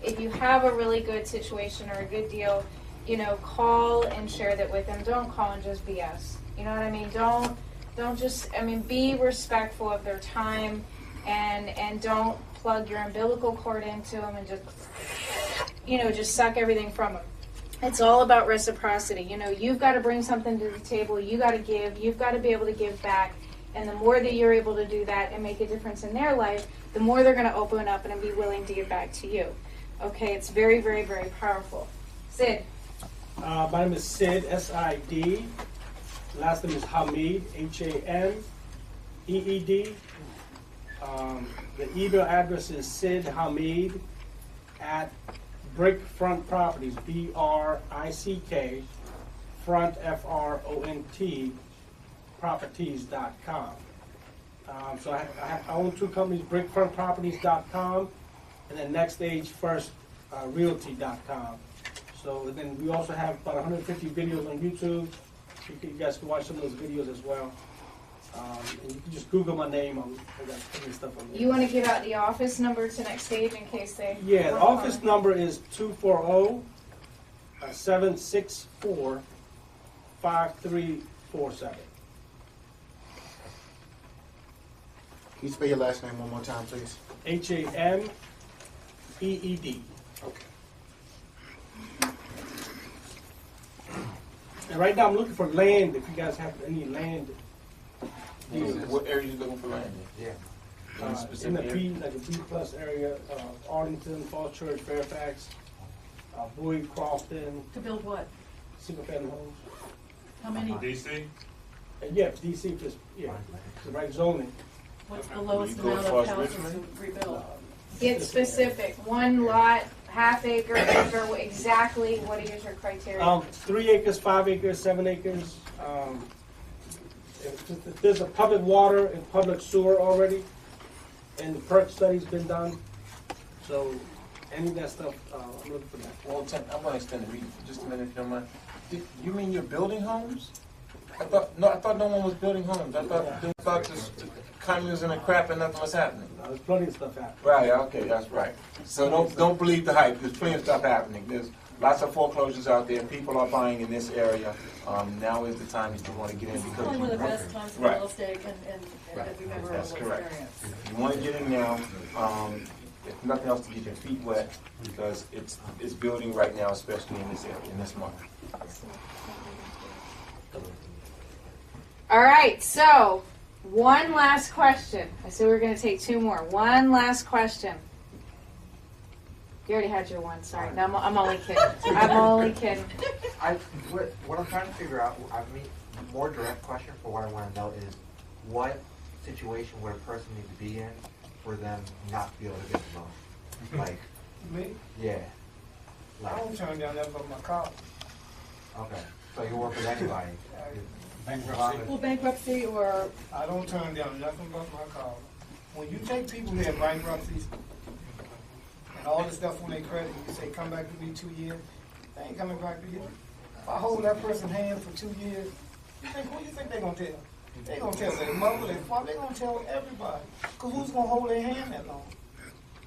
If you have a really good situation or a good deal, you know, call and share that with them. Don't call and just BS. You know what I mean? Don't just, be respectful of their time and don't plug your umbilical cord into them and just suck everything from them. It's all about reciprocity. You know, you've got to bring something to the table. You got to give. You've got to be able to give back. And the more that you're able to do that and make a difference in their life, the more they're going to open up and be willing to give back to you. Okay, it's very, very, very powerful. Sid.
My name is Sid, S-I-D. Last name is Hamid, H-A-M-E-E-D. The email address is sidhamid at Brickfront Properties, B-R-I-C-K, front, F-R-O-N-T, properties.com. So I own two companies, brickfrontproperties.com and then Next Stage First Realty.com. So then we also have about 150 videos on YouTube. You guys can watch some of those videos as well. And you can just Google my name. I got plenty of stuff on there.
You want to give out the office number to Next Stage in case they...
Yeah, the office number is 240-764-5347.
Can you spell your last name one more time, please?
H-A-M-E-E-D.
Okay.
And right now, I'm looking for land, if you guys have any land deals.
What area you looking for land in?
Yeah.
Any
In
specific
the
area?
B, like a B plus area, Arlington, Falls Church, Fairfax, Bowie, Crofton,
To build what?
single family homes.
How many,
DC?
Yeah, DC, just, yeah, the right zoning.
what's the lowest
You go
amount
as far
of
as
houses
Richmond?
to rebuild?
Get specific, one lot, half acre, exactly, what is your criteria?
3 acres, 5 acres, 7 acres. If there's a public water and public sewer already, and the perk study's been done, so any of that stuff, I'm looking for that.
Well, I want to extend the reading for just a minute, if you don't mind. You mean you're building homes? I thought no one was building homes. I thought the economy was in a crap and nothing was happening.
There's plenty of stuff happening.
Right, okay, that's right. So don't believe the hype. There's plenty of stuff happening. There's lots of foreclosures out there. People are buying in this area. Now is the time that you want to get in
It's
because
probably one of the
you-
best times for
Right.
real estate and that we've ever
That's correct.
experienced.
You want to get in now, if nothing else, to get your feet wet because it's building right now, especially in this area, in this market.
All right, so one last question. I said we were going to take 2 more. One last question. You already had your one. Sorry, no, I'm only kidding. I'm only kidding.
What I'm trying to figure out, I mean, more direct question for what I want to know is what situation would a person need to be in for them not to be able to get a loan? Like,
Me,
yeah.
I
Like,
don't turn down nothing but my car.
okay. So you work with anybody?
Well, bankruptcy or,
I don't turn down nothing but my car. When you take people that have bankruptcies and all this stuff on their credit, you say, come back to me 2 years, they ain't coming back to you. If I hold that person's hand for 2 years, who you think they gonna tell? They gonna tell their mother, their father, they gonna tell everybody. Cause who's gonna hold their hand that long?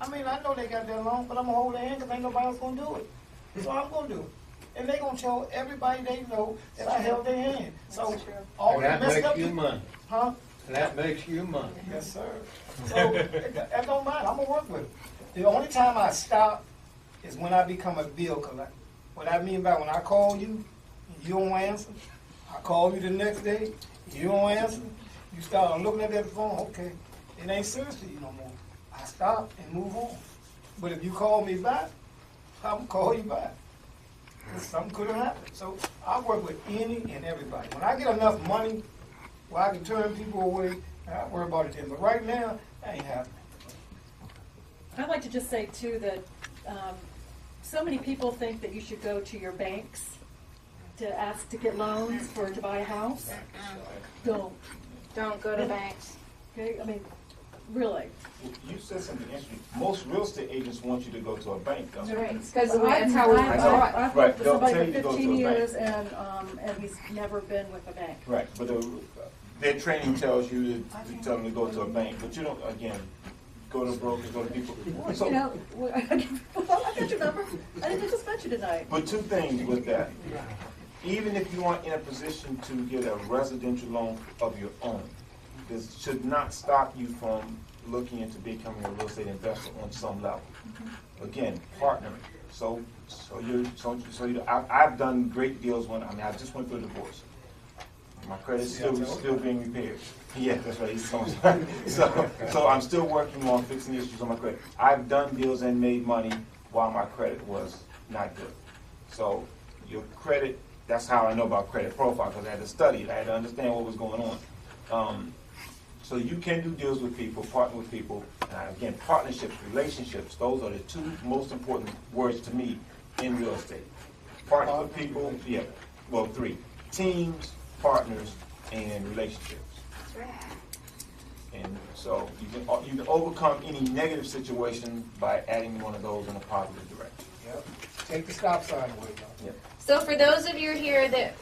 I mean, I know they got that long, but I'm gonna hold their hand because ain't nobody else gonna do it. So I'm gonna do it. And they gonna tell everybody they know that I held their hand. So all the messed up people,
money.
huh?
That makes you money.
Yes, sir. So that don't matter. I'm gonna work with it. The only time I stop is when I become a bill collector. What I mean by when I call you, and you don't answer. I call you the next day, you don't answer. You start looking at that phone. Okay, it ain't serious to you no more. I stop and move on. But if you call me back, I'm gonna call you back. 'Cause something could have happened. So I work with any and everybody. When I get enough money where I can turn people away, I worry about it then. But right now, that ain't happening.
I'd like to just say too that so many people think that you should go to your banks to ask to get loans or to buy a house. Don't.
Don't go to banks.
Okay, I mean, really.
You said something interesting. Most real estate agents want you to go to a bank, though.
Right, because that's how we
I've
thought.
I've
Right,
worked with
they'll
somebody
tell
for
you to go to
15
a bank.
years and he's never been with a bank.
Right, but their training tells you to tell them to go to a bank, but you don't, again, go to brokers, go to people. So,
You know, I got your number. I didn't just met you tonight.
but 2 things with that. Even if you aren't in a position to get a residential loan of your own, this should not stop you from looking into becoming a real estate investor on some level. Again, partnering. I've done great deals when, I just went through a divorce. My credit's still being repaired. Yeah, that's right. So I'm still working on fixing the issues on my credit. I've done deals and made money while my credit was not good. So your credit, that's how I know about credit profile, because I had to study it. I had to understand what was going on. So you can do deals with people, partner with people. Again, partnerships, relationships, those are the 2 most important words to me in real estate. Partner with people, 3. Teams, partners, and relationships. And so you can overcome any negative situation by adding one of those in a positive direction.
Yep. Take the stop sign away, y'all.
So for those of you here that,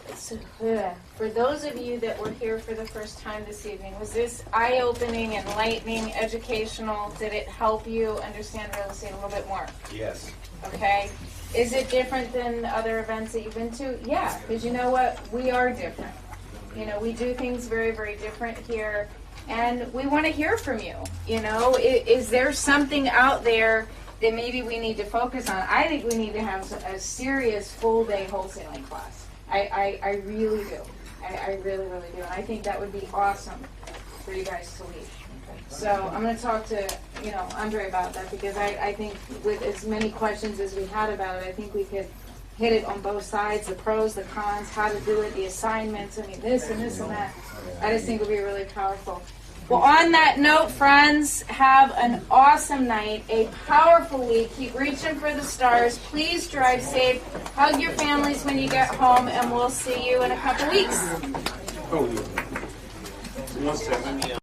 were here for the first time this evening, was this eye-opening, enlightening, educational? Did it help you understand real estate a little bit more?
Yes.
Okay. Is it different than other events that you've been to? Yeah, because you know what? We are different. You know, we do things very, very different here, and we want to hear from you. You know, is there something out there that maybe we need to focus on? I think we need to have a serious full-day wholesaling class. I really do. I really, really do. And I think that would be awesome for you guys to leave. So I'm going to talk to, Andre about that, because I think with as many questions as we had about it, I think we could hit it on both sides, the pros, the cons, how to do it, the assignments, this and this and that. I just think it would be really powerful. Well, on that note, friends, have an awesome night, a powerful week. Keep reaching for the stars. Please drive safe. Hug your families when you get home, and we'll see you in a couple weeks.
Oh, yeah. 1 second.